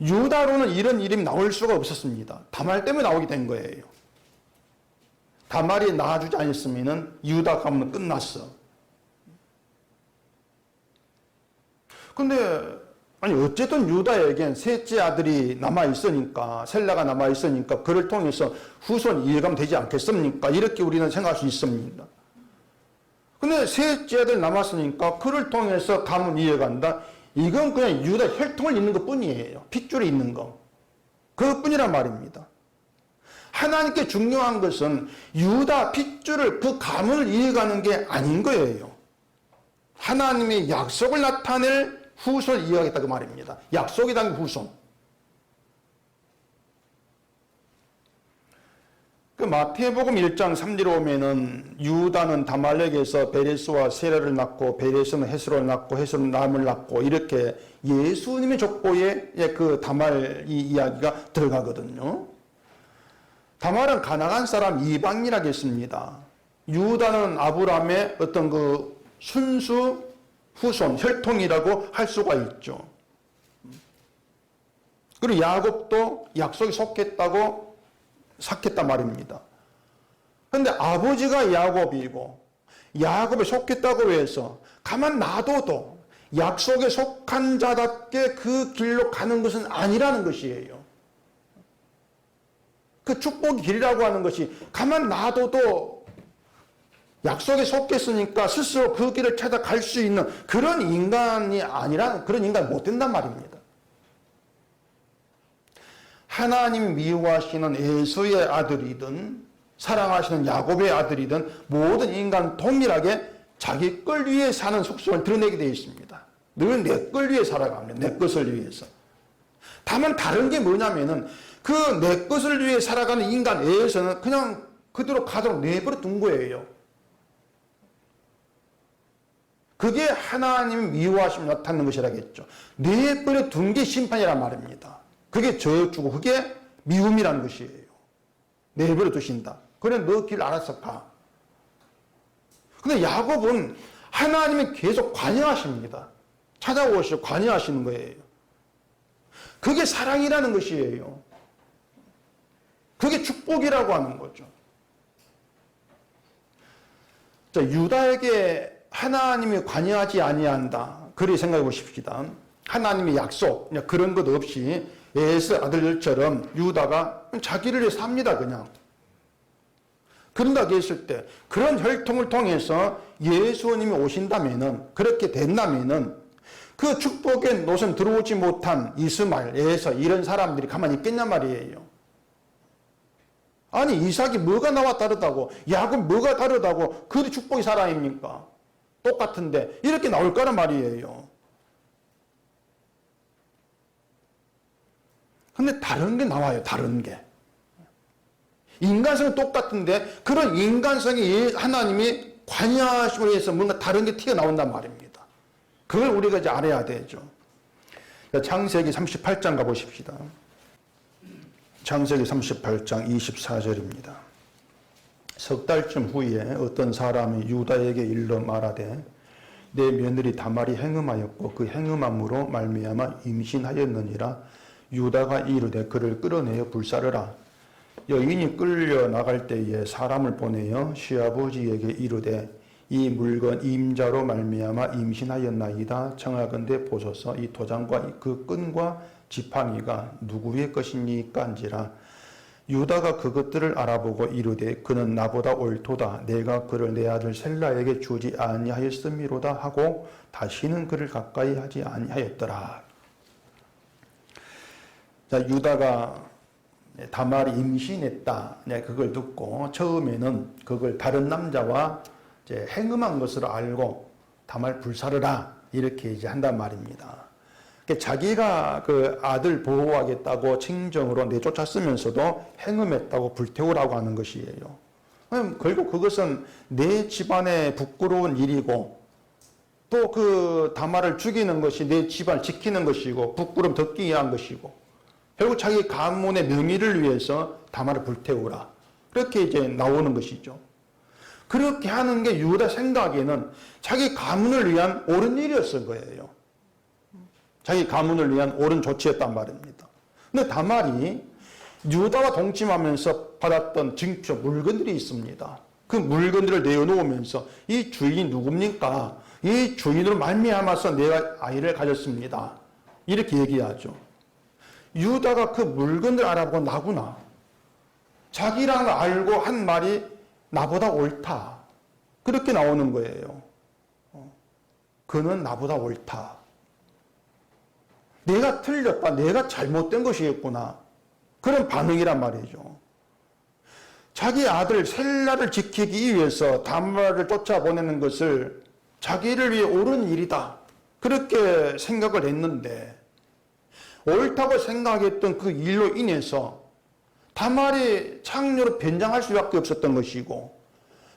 A: 유다로는 이런 이름이 나올 수가 없었습니다. 다말 때문에 나오게 된 거예요. 다말이 낳아주지 않았으면 유다 가문은 끝났어. 근데 아니 어쨌든 유다에겐 셋째 아들이 남아있으니까, 셀라가 남아있으니까 그를 통해서 후손 이해가면 되지 않겠습니까? 이렇게 우리는 생각할 수 있습니다. 근데 셋째 아들 남았으니까 그를 통해서 가문 이해간다. 이건 그냥 유다 혈통을 잇는 것 뿐이에요. 핏줄이 있는 거. 그것뿐이란 말입니다. 하나님께 중요한 것은 유다 핏줄을, 그 가문을 이해가는 게 아닌 거예요. 하나님의 약속을 나타낼 후손을 이해하겠다 그 말입니다. 약속이 담긴 후손. 그 마태복음 1장 3절에 오면은 유다는 다말렉에서 베레스와 세라를 낳고 베레스는 헤스론을 낳고 헤스론은 남을 낳고 이렇게 예수님의 족보에 그 다말 이 이야기가 들어가거든요. 다말은 가나안 사람 이방인이라고 했습니다. 유다는 아브라함의 어떤 그 순수 후손, 혈통이라고 할 수가 있죠. 그리고 야곱도 약속에 속했다고 삭혔단 말입니다. 그런데 아버지가 야곱이고 야곱에 속했다고 해서 가만 놔둬도 약속에 속한 자답게 그 길로 가는 것은 아니라는 것이에요. 그 축복의 길이라고 하는 것이 가만 놔둬도 약속에 속했으니까 스스로 그 길을 찾아갈 수 있는 그런 인간이 아니라, 그런 인간이 못 된단 말입니다. 하나님이 미워하시는 에서의 아들이든 사랑하시는 야곱의 아들이든 모든 인간 동일하게 자기 걸 위해 사는 속성을 드러내게 되어 있습니다. 늘 내 걸 위해 살아갑니다. 내 것을 위해서. 다만 다른 게 뭐냐면은 그 내 것을 위해 살아가는 인간에서는 그냥 그대로 가도록 내버려 둔 거예요. 그게 하나님의 미워하심을 나타내는 것이라겠죠. 내버려 둔 게 심판이란 말입니다. 그게 저주고 그게 미움이라는 것이에요. 내버려 두신다. 그래 너 길 알아서 가. 근데 야곱은 하나님이 계속 관여하십니다. 찾아오시고 관여하시는 거예요. 그게 사랑이라는 것이에요. 그게 축복이라고 하는 거죠. 자, 유다에게 하나님이 관여하지 아니한다. 그리 생각해 보십시다. 하나님의 약속 그런 것 없이 에서 아들들처럼 유다가 자기를 위해 삽니다. 그냥. 그런다고 했을 때 그런 혈통을 통해서 예수님이 오신다면은, 그렇게 된다면은 그 축복의 노선 들어오지 못한 이스마엘, 에서 이런 사람들이 가만히 있겠냐 말이에요. 아니 이삭이 뭐가 나와 다르다고, 야곱 뭐가 다르다고, 그들이 축복의 사람입니까? 똑같은데 이렇게 나올 거란 말이에요. 근데 다른 게 나와요. 다른 게. 인간성은 똑같은데 그런 인간성이 하나님이 관여하심으로 해서 뭔가 다른 게 튀어나온단 말입니다. 그걸 우리가 이제 알아야 되죠. 창세기 38장 가보십시다. 창세기 38장 24절입니다. 석 달쯤 후에 어떤 사람이 유다에게 일러 말하되 내 며느리 다말이 행음하였고 그 행음함으로 말미암아 임신하였느니라. 유다가 이르되 그를 끌어내어 불사르라. 여인이 끌려 나갈 때에 사람을 보내어 시아버지에게 이르되 이 물건 임자로 말미암아 임신하였나이다. 청하건대 보소서. 이 도장과 그 끈과 지팡이가 누구의 것이니까 한지라. 유다가 그것들을 알아보고 이르되 그는 나보다 옳도다. 내가 그를 내 아들 셀라에게 주지 아니하였음이로다 하고 다시는 그를 가까이 하지 아니하였더라. 자, 유다가 다말이 임신했다. 그걸 듣고 처음에는 그걸 다른 남자와 이제 행음한 것으로 알고 다말 불사르라 이렇게 이제 한단 말입니다. 자기가 그 아들 보호하겠다고 칭정으로 내쫓았으면서도 행음했다고 불태우라고 하는 것이에요. 결국 그것은 내 집안의 부끄러운 일이고 또 그 다말을 죽이는 것이 내 집안을 지키는 것이고 부끄럼 덮기 위한 것이고 결국 자기 가문의 명예를 위해서 다말을 불태우라. 그렇게 이제 나오는 것이죠. 그렇게 하는 게 유다 생각에는 자기 가문을 위한 옳은 일이었을 거예요. 자기 가문을 위한 옳은 조치였단 말입니다. 근데 다말이 유다와 동침하면서 받았던 증표, 물건들이 있습니다. 그 물건들을 내어놓으면서 이 주인이 누굽니까? 이 주인으로 말미암아서 내가 아이를 가졌습니다. 이렇게 얘기하죠. 유다가 그 물건들 알아보고 나구나. 자기랑 알고 한 말이 나보다 옳다. 그렇게 나오는 거예요. 그는 나보다 옳다. 내가 틀렸다. 내가 잘못된 것이겠구나. 그런 반응이란 말이죠. 자기 아들 셀라를 지키기 위해서 다말을 쫓아보내는 것을 자기를 위해 옳은 일이다. 그렇게 생각을 했는데 옳다고 생각했던 그 일로 인해서 다말이 창녀로 변장할 수밖에 없었던 것이고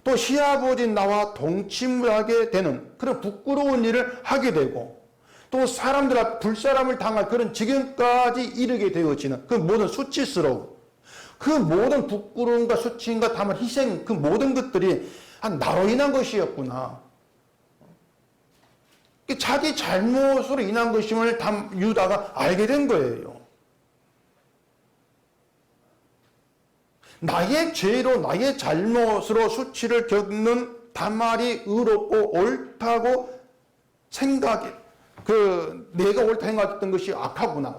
A: 또 시아버지 나와 동침을 하게 되는 그런 부끄러운 일을 하게 되고 또 사람들 앞 불사람을 당할 그런 지경까지 이르게 되어지는 그 모든 수치스러움, 그 모든 부끄러움과 수치인가 다만 희생, 그 모든 것들이 나로 인한 것이었구나. 자기 잘못으로 인한 것임을 유다가 알게 된 거예요. 나의 죄로 나의 잘못으로 수치를 겪는 다말이 의롭고 옳다고 생각해. 내가 옳다 생각했던 것이 악하구나.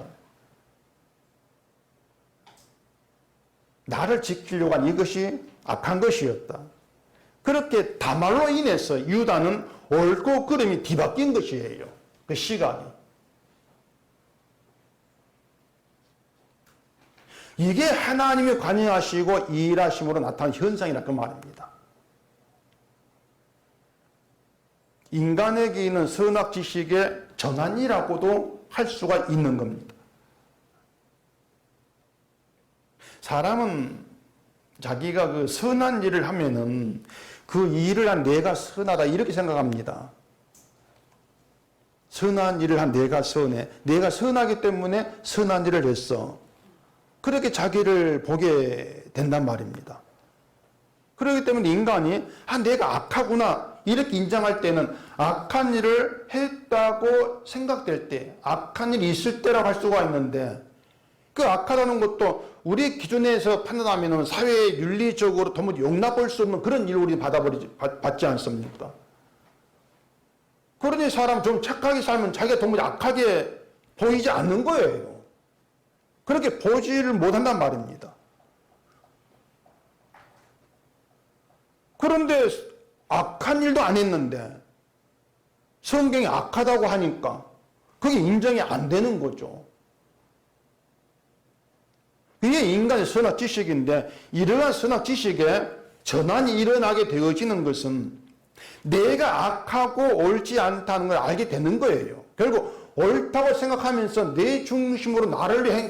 A: 나를 지키려고 한 이것이 악한 것이었다. 그렇게 다말로 인해서 유다는 옳고 그름이 뒤바뀐 것이에요. 그 시각이. 이게 하나님이 관여하시고 일하심으로 나타난 현상이라 그 말입니다. 인간에게 있는 선악 지식의 전환이라고도 할 수가 있는 겁니다. 사람은 자기가 그 선한 일을 하면은 그 일을 한 내가 선하다 이렇게 생각합니다. 선한 일을 한 내가 선해. 내가 선하기 때문에 선한 일을 했어. 그렇게 자기를 보게 된단 말입니다. 그렇기 때문에 인간이 내가 악하구나 이렇게 인정할 때는 악한 일을 했다고 생각될 때, 악한 일이 있을 때라고 할 수가 있는데 그 악하다는 것도 우리 기준에서 판단하면 사회의 윤리적으로 도무지 용납할 수 없는 그런 일을 우리는 받지 않습니까? 그러니 사람 좀 착하게 살면 자기가 도무지 악하게 보이지 않는 거예요. 그렇게 보지를 못한단 말입니다. 그런데 악한 일도 안 했는데 성경이 악하다고 하니까 그게 인정이 안 되는 거죠. 이게 인간의 선악 지식인데 이러한 선악 지식에 전환이 일어나게 되어지는 것은 내가 악하고 옳지 않다는 걸 알게 되는 거예요. 결국 옳다고 생각하면서 내 중심으로 나를 위해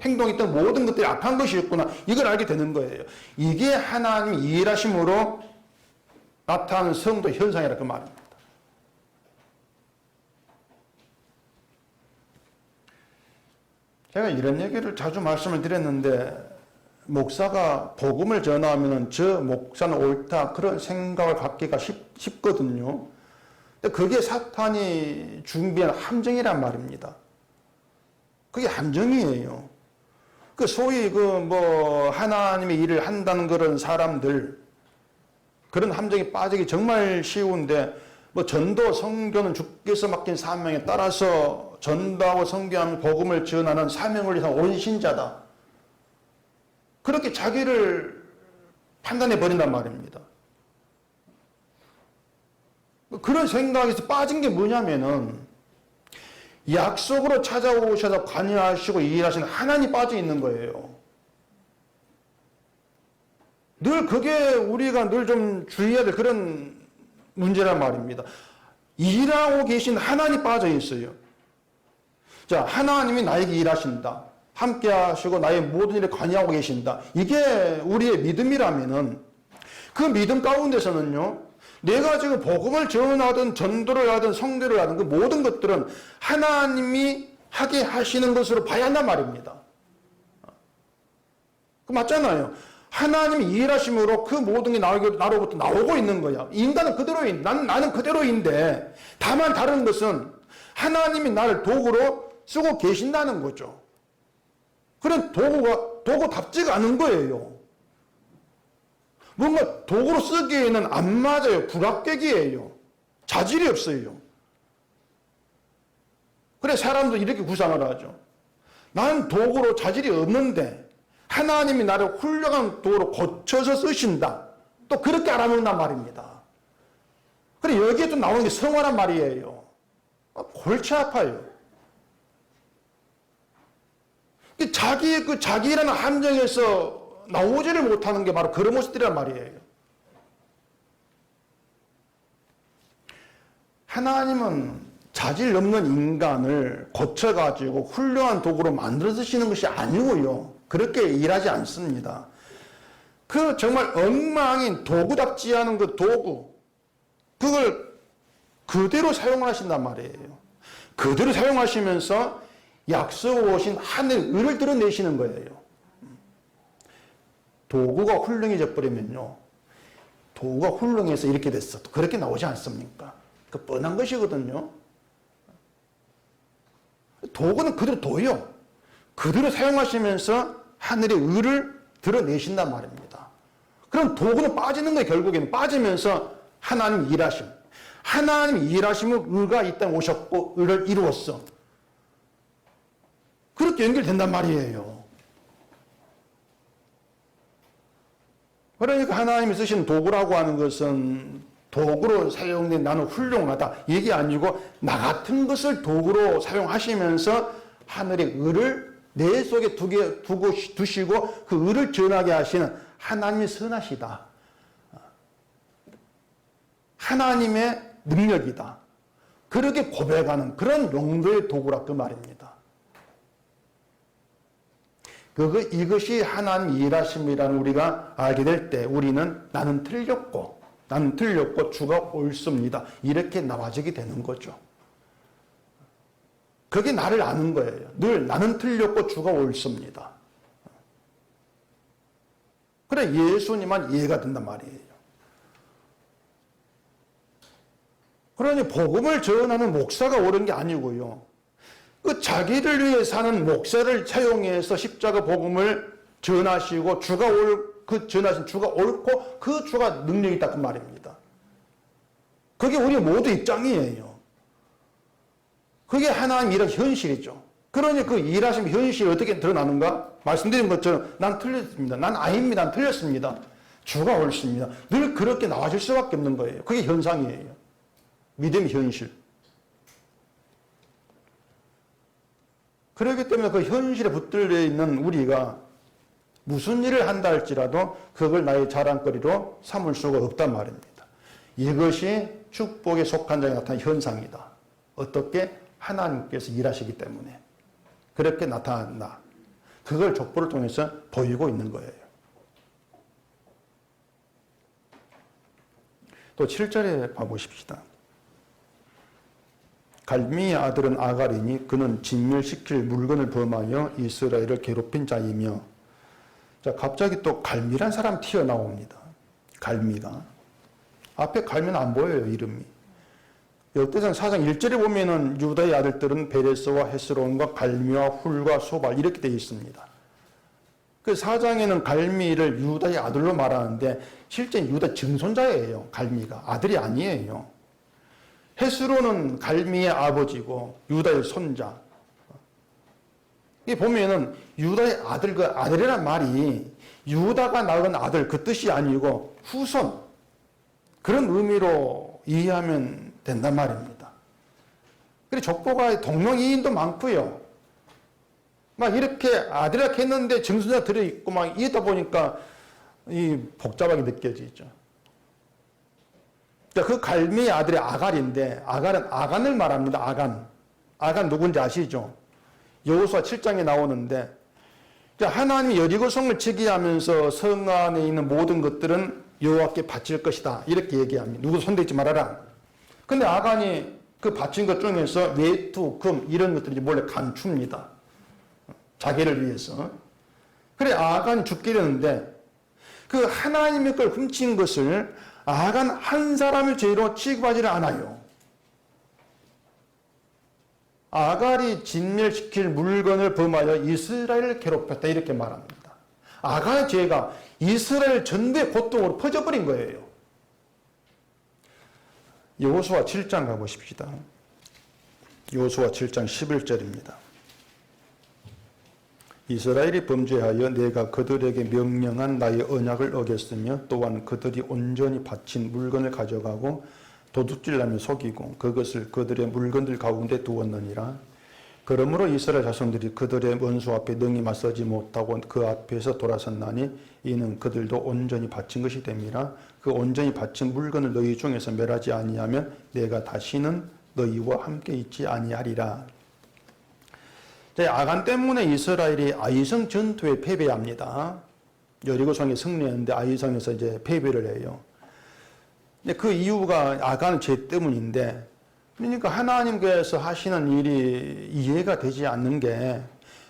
A: 행동했던 모든 것들이 악한 것이었구나. 이걸 알게 되는 거예요. 이게 하나님이 일하심으로 나타나는 성도 현상이라 그 말입니다. 제가 이런 얘기를 자주 말씀을 드렸는데 목사가 복음을 전하면 저 목사는 옳다 그런 생각을 갖기가 쉽거든요. 근데 그게 사탄이 준비한 함정이란 말입니다. 그게 함정이에요. 소위 하나님의 일을 한다는 그런 사람들 그런 함정에 빠지기 정말 쉬운데 전도 선교는 주께서 맡긴 사명에 따라서 전도하고 선교하면 복음을 전하는 사명을 위한 온신자다. 그렇게 자기를 판단해 버린단 말입니다. 그런 생각에서 빠진 게 뭐냐면은 약속으로 찾아오셔서 관여하시고 일하시는 하나님이 빠져 있는 거예요. 늘 그게 우리가 늘 좀 주의해야 될 그런 문제란 말입니다. 일하고 계신 하나님이 빠져 있어요. 자, 하나님이 나에게 일하신다. 함께 하시고 나의 모든 일에 관여하고 계신다. 이게 우리의 믿음이라면은 그 믿음 가운데서는요, 내가 지금 복음을 전하든 전도를 하든 성교를 하든 그 모든 것들은 하나님이 하게 하시는 것으로 봐야 한단 말입니다. 그 맞잖아요. 하나님이 일하심으로 그 모든 게 나로부터 나오고 있는 거야. 인간은 그대로인, 나는 그대로인데 다만 다른 것은 하나님이 나를 도구로 쓰고 계신다는 거죠. 그런 도구답지가 않은 거예요. 뭔가 도구로 쓰기에는 안 맞아요. 불합격이에요. 자질이 없어요. 그래 사람도 이렇게 구상을 하죠. 나는 도구로 자질이 없는데 하나님이 나를 훌륭한 도구로 고쳐서 쓰신다. 또 그렇게 알아먹는단 말입니다. 그래 여기에 또 나오는 게 성화란 말이에요. 골치 아파요. 자기라는 함정에서 나오지를 못하는 게 바로 그런 모습들이란 말이에요. 하나님은 자질 없는 인간을 고쳐가지고 훌륭한 도구로 만들어 쓰시는 것이 아니고요. 그렇게 일하지 않습니다. 그 정말 엉망인 도구답지 않은 그 도구, 그걸 그대로 사용하신단 말이에요. 그대로 사용하시면서 약속 오신 하늘의 의를 드러내시는 거예요. 도구가 훌륭해져 버리면요. 도구가 훌륭해서 이렇게 됐어. 또 그렇게 나오지 않습니까? 그 뻔한 것이거든요. 도구는 그대로 도요. 그대로 사용하시면서 하늘의 의를 드러내신단 말입니다. 그럼 도구는 빠지는 거예요. 결국에는 빠지면서 하나님 일하심. 하나님 일하심은 의가 이 땅에 오셨고 의를 이루었어. 그렇게 연결된단 말이에요. 그러니까 하나님이 쓰신 도구라고 하는 것은 도구로 사용된 나는 훌륭하다. 이게 아니고 나 같은 것을 도구로 사용하시면서 하늘의 의를 내 속에 두시고 그 의를 전하게 하시는 하나님이 선하시다. 하나님의 능력이다. 그렇게 고백하는 그런 용도의 도구라 그 말입니다. 이것이 하나님 일하심이라는 우리가 알게 될 때 우리는 나는 틀렸고 주가 옳습니다. 이렇게 나와지게 되는 거죠. 그게 나를 아는 거예요. 늘 나는 틀렸고 주가 옳습니다. 그래 예수님만 이해가 된단 말이에요. 그러니 복음을 전하는 목사가 옳은 게 아니고요. 그 자기를 위해 사는 목사를 사용해서 십자가 복음을 전하시고 전하신 주가 옳고 그 주가 능력이 있다 그 말입니다. 그게 우리 모두 입장이에요. 그게 하나님 일하는 현실이죠. 그러니 그 일하신 현실이 어떻게 드러나는가? 말씀드린 것처럼 난 틀렸습니다. 난 아닙니다. 난 틀렸습니다. 주가 옳습니다. 늘 그렇게 나와줄 수밖에 없는 거예요. 그게 현상이에요. 믿음의 현실. 그렇기 때문에 그 현실에 붙들려 있는 우리가 무슨 일을 한다 할지라도 그걸 나의 자랑거리로 삼을 수가 없단 말입니다. 이것이 축복에 속한 자에 나타난 현상이다. 어떻게? 하나님께서 일하시기 때문에. 그렇게 나타난다. 그걸 족보를 통해서 보이고 있는 거예요. 또 7절에 봐보십시다. 갈미의 아들은 아갈이니 그는 진멸시킬 물건을 범하여 이스라엘을 괴롭힌 자이며. 자, 갑자기 또 갈미란 사람 튀어나옵니다. 갈미가. 앞에 갈미는 안 보여요, 이름이. 역대상 4장 1절에 보면은 유다의 아들들은 베레스와 헤스론과 갈미와 훌과 소발 이렇게 되어 있습니다. 그 4장에는 갈미를 유다의 아들로 말하는데 실제 유다 증손자예요, 갈미가. 아들이 아니에요. 헤스론은 갈미의 아버지고 유다의 손자. 이 보면은 유다의 아들, 그 아들이란 말이 유다가 낳은 아들 그 뜻이 아니고 후손. 그런 의미로 이해하면 된단 말입니다. 그리고 족보가 동명이인도 많고요. 막 이렇게 아들이라 했는데 증손자 들어있고 막 이러다 보니까 이 복잡하게 느껴지죠. 그 갈미의 아들이 아갈인데 아갈은 아간을 말합니다. 아간 누군지 아시죠? 여호수아 7장에 나오는데 하나님이 여리고 성을 치게 하면서 성 안에 있는 모든 것들은 여호와께 바칠 것이다. 이렇게 얘기합니다. 누구도 손대지 말아라. 근데 아간이 그 바친 것 중에서 외투, 금 이런 것들이 몰래 감춥니다. 자기를 위해서. 그래 아간이 죽게 되는데 그 하나님의 걸 훔친 것을 아간 한 사람의 죄로 취급하지를 않아요. 아갈이 진멸시킬 물건을 범하여 이스라엘을 괴롭혔다 이렇게 말합니다. 아간의 죄가 이스라엘 전부의 고통으로 퍼져버린 거예요. 여호수아 7장 가보십시다. 여호수아 7장 11절입니다. 이스라엘이 범죄하여 내가 그들에게 명령한 나의 언약을 어겼으며 또한 그들이 온전히 바친 물건을 가져가고 도둑질하며 속이고 그것을 그들의 물건들 가운데 두었느니라. 그러므로 이스라엘 자손들이 그들의 원수 앞에 능히 맞서지 못하고 그 앞에서 돌아섰나니 이는 그들도 온전히 바친 것이 됨이라. 그 온전히 바친 물건을 너희 중에서 멸하지 아니하면 내가 다시는 너희와 함께 있지 아니하리라. 아간 때문에 이스라엘이 아이성 전투에 패배합니다. 여리고성에 승리했는데 아이성에서 이제 패배를 해요. 근데 그 이유가 아간의 죄 때문인데, 그러니까 하나님께서 하시는 일이 이해가 되지 않는 게,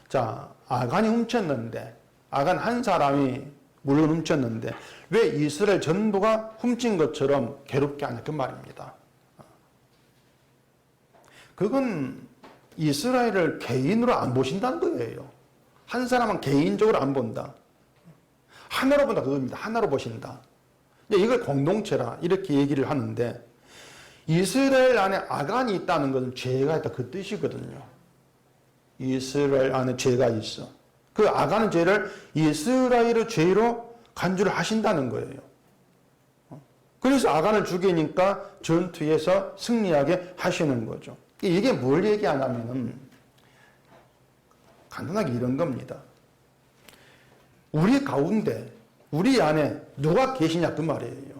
A: 자, 아간이 훔쳤는데, 아간 한 사람이 물론 훔쳤는데, 왜 이스라엘 전부가 훔친 것처럼 괴롭게 하냐, 그 말입니다. 그건 이스라엘을 개인으로 안 보신다는 거예요. 한 사람은 개인적으로 안 본다. 하나로 본다, 그겁니다. 하나로 보신다. 이걸 공동체라 이렇게 얘기를 하는데, 이스라엘 안에 아간이 있다는 것은 죄가 있다 그 뜻이거든요. 이스라엘 안에 죄가 있어. 그 아간의 죄를 이스라엘의 죄로 간주를 하신다는 거예요. 그래서 아간을 죽이니까 전투에서 승리하게 하시는 거죠. 이게 뭘 얘기하냐면은 간단하게 이런 겁니다. 우리 가운데, 우리 안에 누가 계시냐 그 말이에요.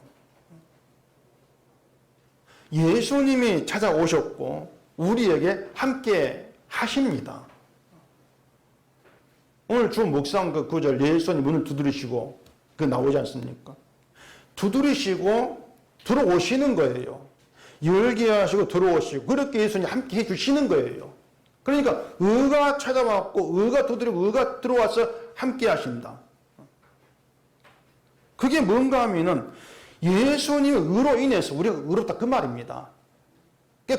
A: 예수님이 찾아오셨고 우리에게 함께 하십니다. 오늘 주 묵상 그 구절 예수님 문을 두드리시고 그 나오지 않습니까? 두드리시고 들어오시는 거예요. 열게 하시고 들어오시고 그렇게 예수님 함께 해주시는 거예요. 그러니까 의가 찾아왔고 의가 두드리고 의가 들어와서 함께 하신다. 그게 뭔가 하면은 예수님의 의로 인해서 우리가 의롭다 그 말입니다.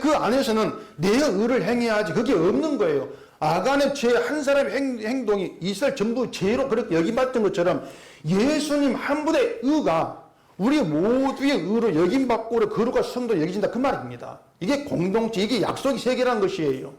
A: 그 안에서는 내 의를 행해야지 그게 없는 거예요. 아간의 죄 한 사람의 행동이 이스라엘 전부 죄로 그렇게 여김받던 것처럼 예수님 한 분의 의가 우리 모두의 의로 여김받고 거룩한 성도 여겨진다 그 말입니다. 이게 공동체, 이게 약속이 세계라는 것이에요.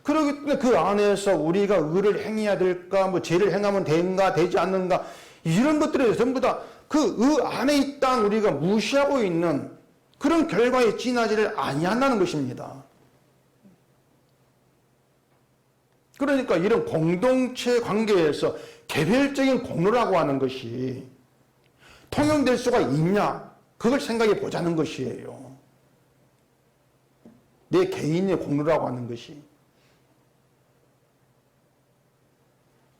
A: 그렇기 때문에 그 안에서 우리가 의를 행해야 될까, 뭐 죄를 행하면 되는가, 되지 않는가, 이런 것들에 전부 다 그 의 안에 있다는 우리가 무시하고 있는 그런 결과에 지나지를 아니한다는 것입니다. 그러니까 이런 공동체 관계에서 개별적인 공로라고 하는 것이 통용될 수가 있냐, 그걸 생각해 보자는 것이에요. 내 개인의 공로라고 하는 것이.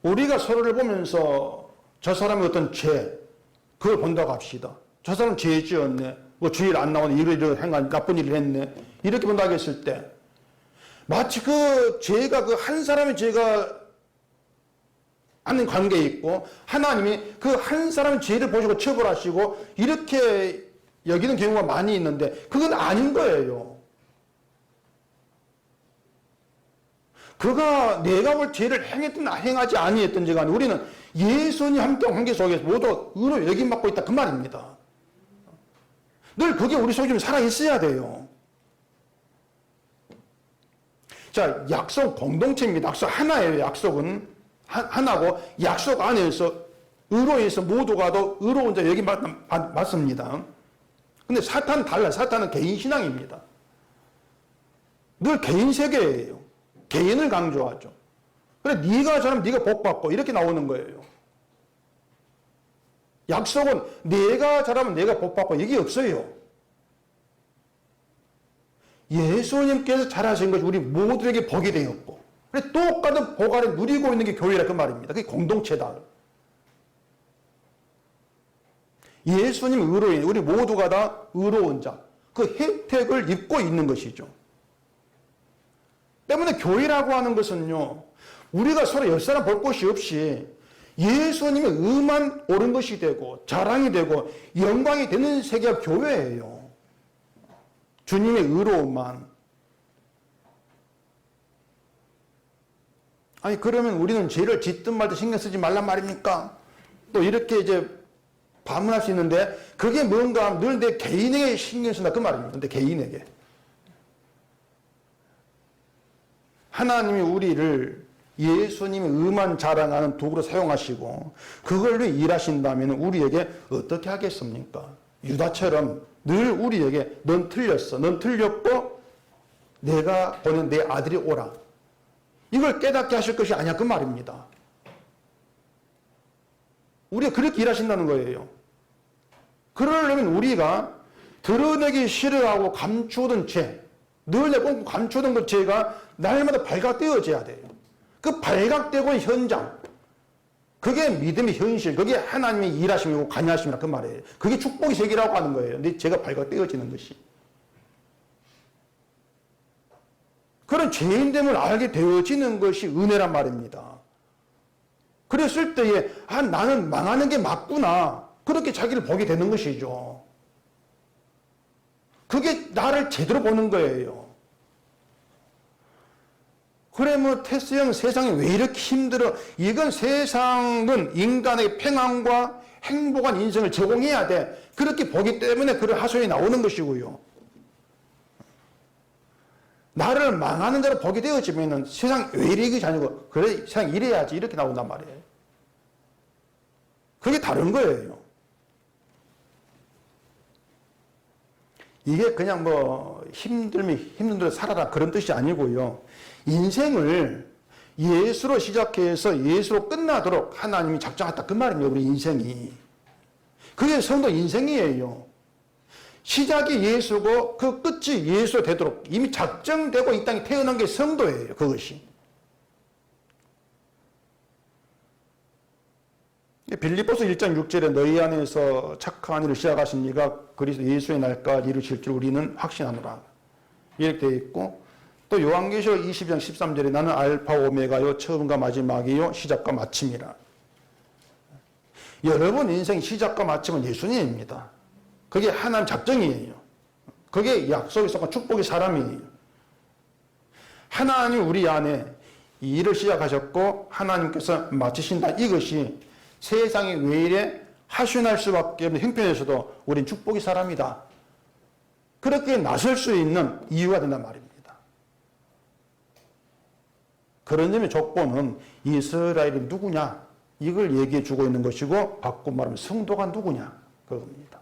A: 우리가 서로를 보면서 저 사람의 어떤 죄, 그걸 본다고 합시다. 저 사람 죄 지었네. 뭐 주일 안 나오네. 이런 행한 나쁜 일을 했네. 이렇게 본다고 했을 때 마치 그 죄가 그 한 사람의 죄가 하는 관계에 있고 하나님이 그 한 사람의 죄를 보시고 처벌하시고 이렇게 여기는 경우가 많이 있는데 그건 아닌 거예요. 그가 내가 볼 죄를 행했든 행하지 아니했든지 간에 우리는 예수님 함께 관계 속에서 모두 의로 여김받고 있다 그 말입니다. 늘 그게 우리 속에 좀 살아있어야 돼요. 자, 약속 공동체입니다. 약속 하나예요. 약속은 하나고 약속 안에서 의로에서 모두가 더 의로운 자 여기 맞습니다. 근데 사탄은 달라요. 사탄은 개인 신앙입니다. 늘 개인 세계예요. 개인을 강조하죠. 그래 네가 잘하면 네가 복받고 이렇게 나오는 거예요. 약속은 내가 잘하면 내가 복받고 이게 없어요. 예수님께서 잘하신 것이 우리 모두에게 복이 되었고 그래 똑같은 복 아래 누리고 있는 게 교회라 그 말입니다. 그게 공동체다. 예수님 의로인, 우리 모두가 다 의로운 자, 그 혜택을 입고 있는 것이죠. 때문에 교회라고 하는 것은요, 우리가 서로 옆사람 볼 곳이 없이 예수님의 의만 옳은 것이 되고 자랑이 되고 영광이 되는 세계가 교회예요. 주님의 의로움만. 아니 그러면 우리는 죄를 짓든 말든 신경 쓰지 말란 말입니까? 또 이렇게 이제 반문할 수 있는데 그게 뭔가 늘 내 개인에게 신경 쓴다 그 말입니다. 내 개인에게. 하나님이 우리를 예수님의 의만 자랑하는 도구로 사용하시고 그걸 위해 일하신다면 우리에게 어떻게 하겠습니까? 유다처럼 늘 우리에게 넌 틀렸어. 넌 틀렸고 내가 보낸 내 아들이 오라. 이걸 깨닫게 하실 것이 아니야 그 말입니다. 우리가 그렇게 일하신다는 거예요. 그러려면 우리가 드러내기 싫어하고 감추던 죄, 늘 내가 감추던 그 죄가 날마다 발각되어져야 돼요. 그 발각되고 현장, 그게 믿음의 현실, 그게 하나님의 일하심이고 관여하심이라 그 말이에요. 그게 축복의 세계라고 하는 거예요. 내 죄가 발각되어지는 것이. 그런 죄인됨을 알게 되어지는 것이 은혜란 말입니다. 그랬을 때에 나는 망하는 게 맞구나. 그렇게 자기를 보게 되는 것이죠. 그게 나를 제대로 보는 거예요. 그래 테스형 세상이 왜 이렇게 힘들어? 이건 세상은 인간의 평안과 행복한 인생을 제공해야 돼. 그렇게 보기 때문에 그런 하소연이 나오는 것이고요. 나를 망하는 대로 보게 되어지면 세상 왜 이러지 아니고 그래 세상 이래야지 이렇게 나온단 말이에요. 그게 다른 거예요. 이게 그냥 힘든 대로 살아라 그런 뜻이 아니고요. 인생을 예수로 시작해서 예수로 끝나도록 하나님이 작정했다 그 말입니다. 우리 인생이. 그게 성도 인생이에요. 시작이 예수고 그 끝이 예수로 되도록 이미 작정되고 이 땅에 태어난 게 성도예요. 그것이. 빌립보서 1장 6절에 너희 안에서 착한 일을 시작하신 이가 그리스도 예수의 날까지 이루실 줄 우리는 확신하노라. 이렇게 되어 있고 또 요한계시록 20장 13절에 나는 알파 오메가요 처음과 마지막이요 시작과 마침이라. 여러분 인생 시작과 마침은 예수님입니다. 그게 하나님 작정이에요. 그게 약속이 있었고 축복의 사람이에요. 하나님 우리 안에 이 일을 시작하셨고 하나님께서 마치신다. 이것이 세상이 왜 이래 하순할 수밖에 없는 형편에서도 우린 축복의 사람이다. 그렇게 나설 수 있는 이유가 된단 말입니다. 그런 점의 조건은 이스라엘이 누구냐 이걸 얘기해 주고 있는 것이고 바꿔 말하면 성도가 누구냐 그겁니다.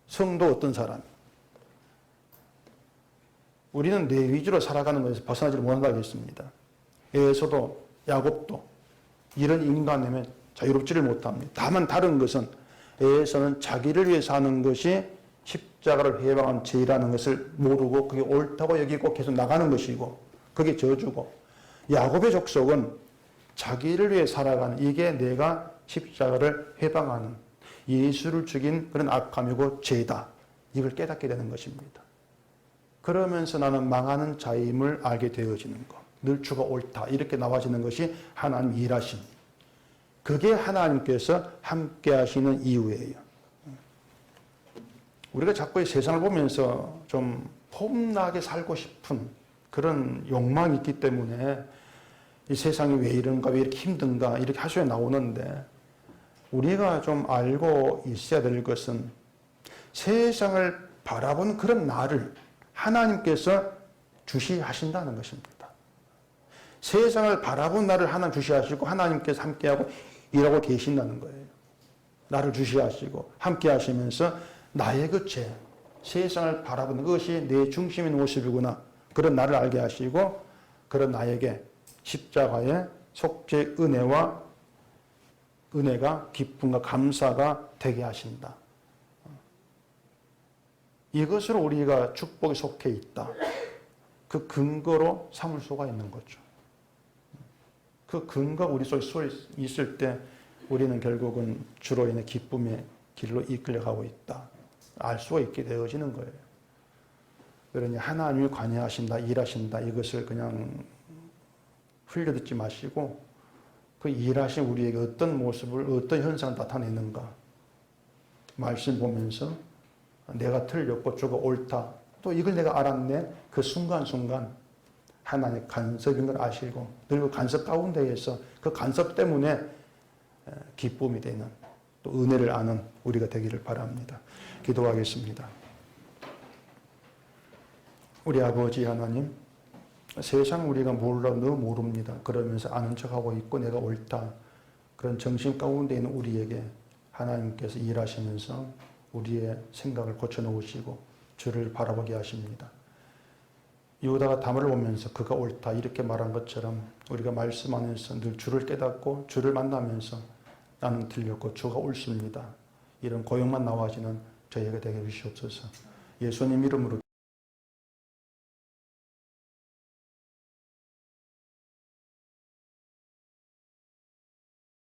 A: 성도 어떤 사람? 우리는 내 위주로 살아가는 것에서 벗어나지를 못한다고 했습니다. 에서도 야곱도 이런 인간이면 자유롭지를 못합니다. 다만 다른 것은 에서는 자기를 위해 사는 것이 십자가를 해방한 죄라는 것을 모르고 그게 옳다고 여기고 계속 나가는 것이고 그게 저주고 야곱의 족속은 자기를 위해 살아가는 이게 내가 십자가를 해방하는 예수를 죽인 그런 악함이고 죄다. 이걸 깨닫게 되는 것입니다. 그러면서 나는 망하는 자임을 알게 되어지는 것. 늘 주가 옳다. 이렇게 나와지는 것이 하나님 일하심. 그게 하나님께서 함께 하시는 이유예요. 우리가 자꾸 이 세상을 보면서 좀 폼나게 살고 싶은 그런 욕망이 있기 때문에 이 세상이 왜 이런가, 왜 이렇게 힘든가, 이렇게 하소연 나오는데 우리가 좀 알고 있어야 될 것은 세상을 바라본 그런 나를 하나님께서 주시하신다는 것입니다. 세상을 바라본 나를 하나님 주시하시고 하나님께서 함께하고 일하고 계신다는 거예요. 나를 주시하시고 함께하시면서 나의 그 죄, 세상을 바라보는 것이 내 중심인 모습이구나. 그런 나를 알게 하시고 그런 나에게 십자가의 속죄 은혜가 기쁨과 감사가 되게 하신다. 이것으로 우리가 축복에 속해 있다. 그 근거로 삼을 수가 있는 거죠. 그 근거가 우리 속에 있을 때 우리는 결국은 주로 인해 기쁨에 길로 이끌려가고 있다. 알 수가 있게 되어지는 거예요. 그러니 하나님이 관여하신다, 일하신다 이것을 그냥 흘려듣지 마시고 그 일하신 우리에게 어떤 모습을 어떤 현상을 나타내는가 말씀 보면서 내가 틀렸고 주가 옳다. 또 이걸 내가 알았네. 그 순간순간 하나님의 간섭인 걸 아시고 늘 그 간섭 가운데에서 그 간섭 때문에 기쁨이 되는 또 은혜를 아는 우리가 되기를 바랍니다. 기도하겠습니다. 우리 아버지 하나님, 세상 우리가 몰라 너 모릅니다. 그러면서 아는 척하고 있고 내가 옳다. 그런 정신 가운데 있는 우리에게 하나님께서 일하시면서 우리의 생각을 고쳐놓으시고 주를 바라보게 하십니다. 유다가 다말을 보면서 그가 옳다 이렇게 말한 것처럼 우리가 말씀하면서 늘 주를 깨닫고 주를 만나면서 나는 틀렸고 주가 옳습니다. 이런 고용만 나와지는 저희에게 되게 주시옵소서. 예수님 이름으로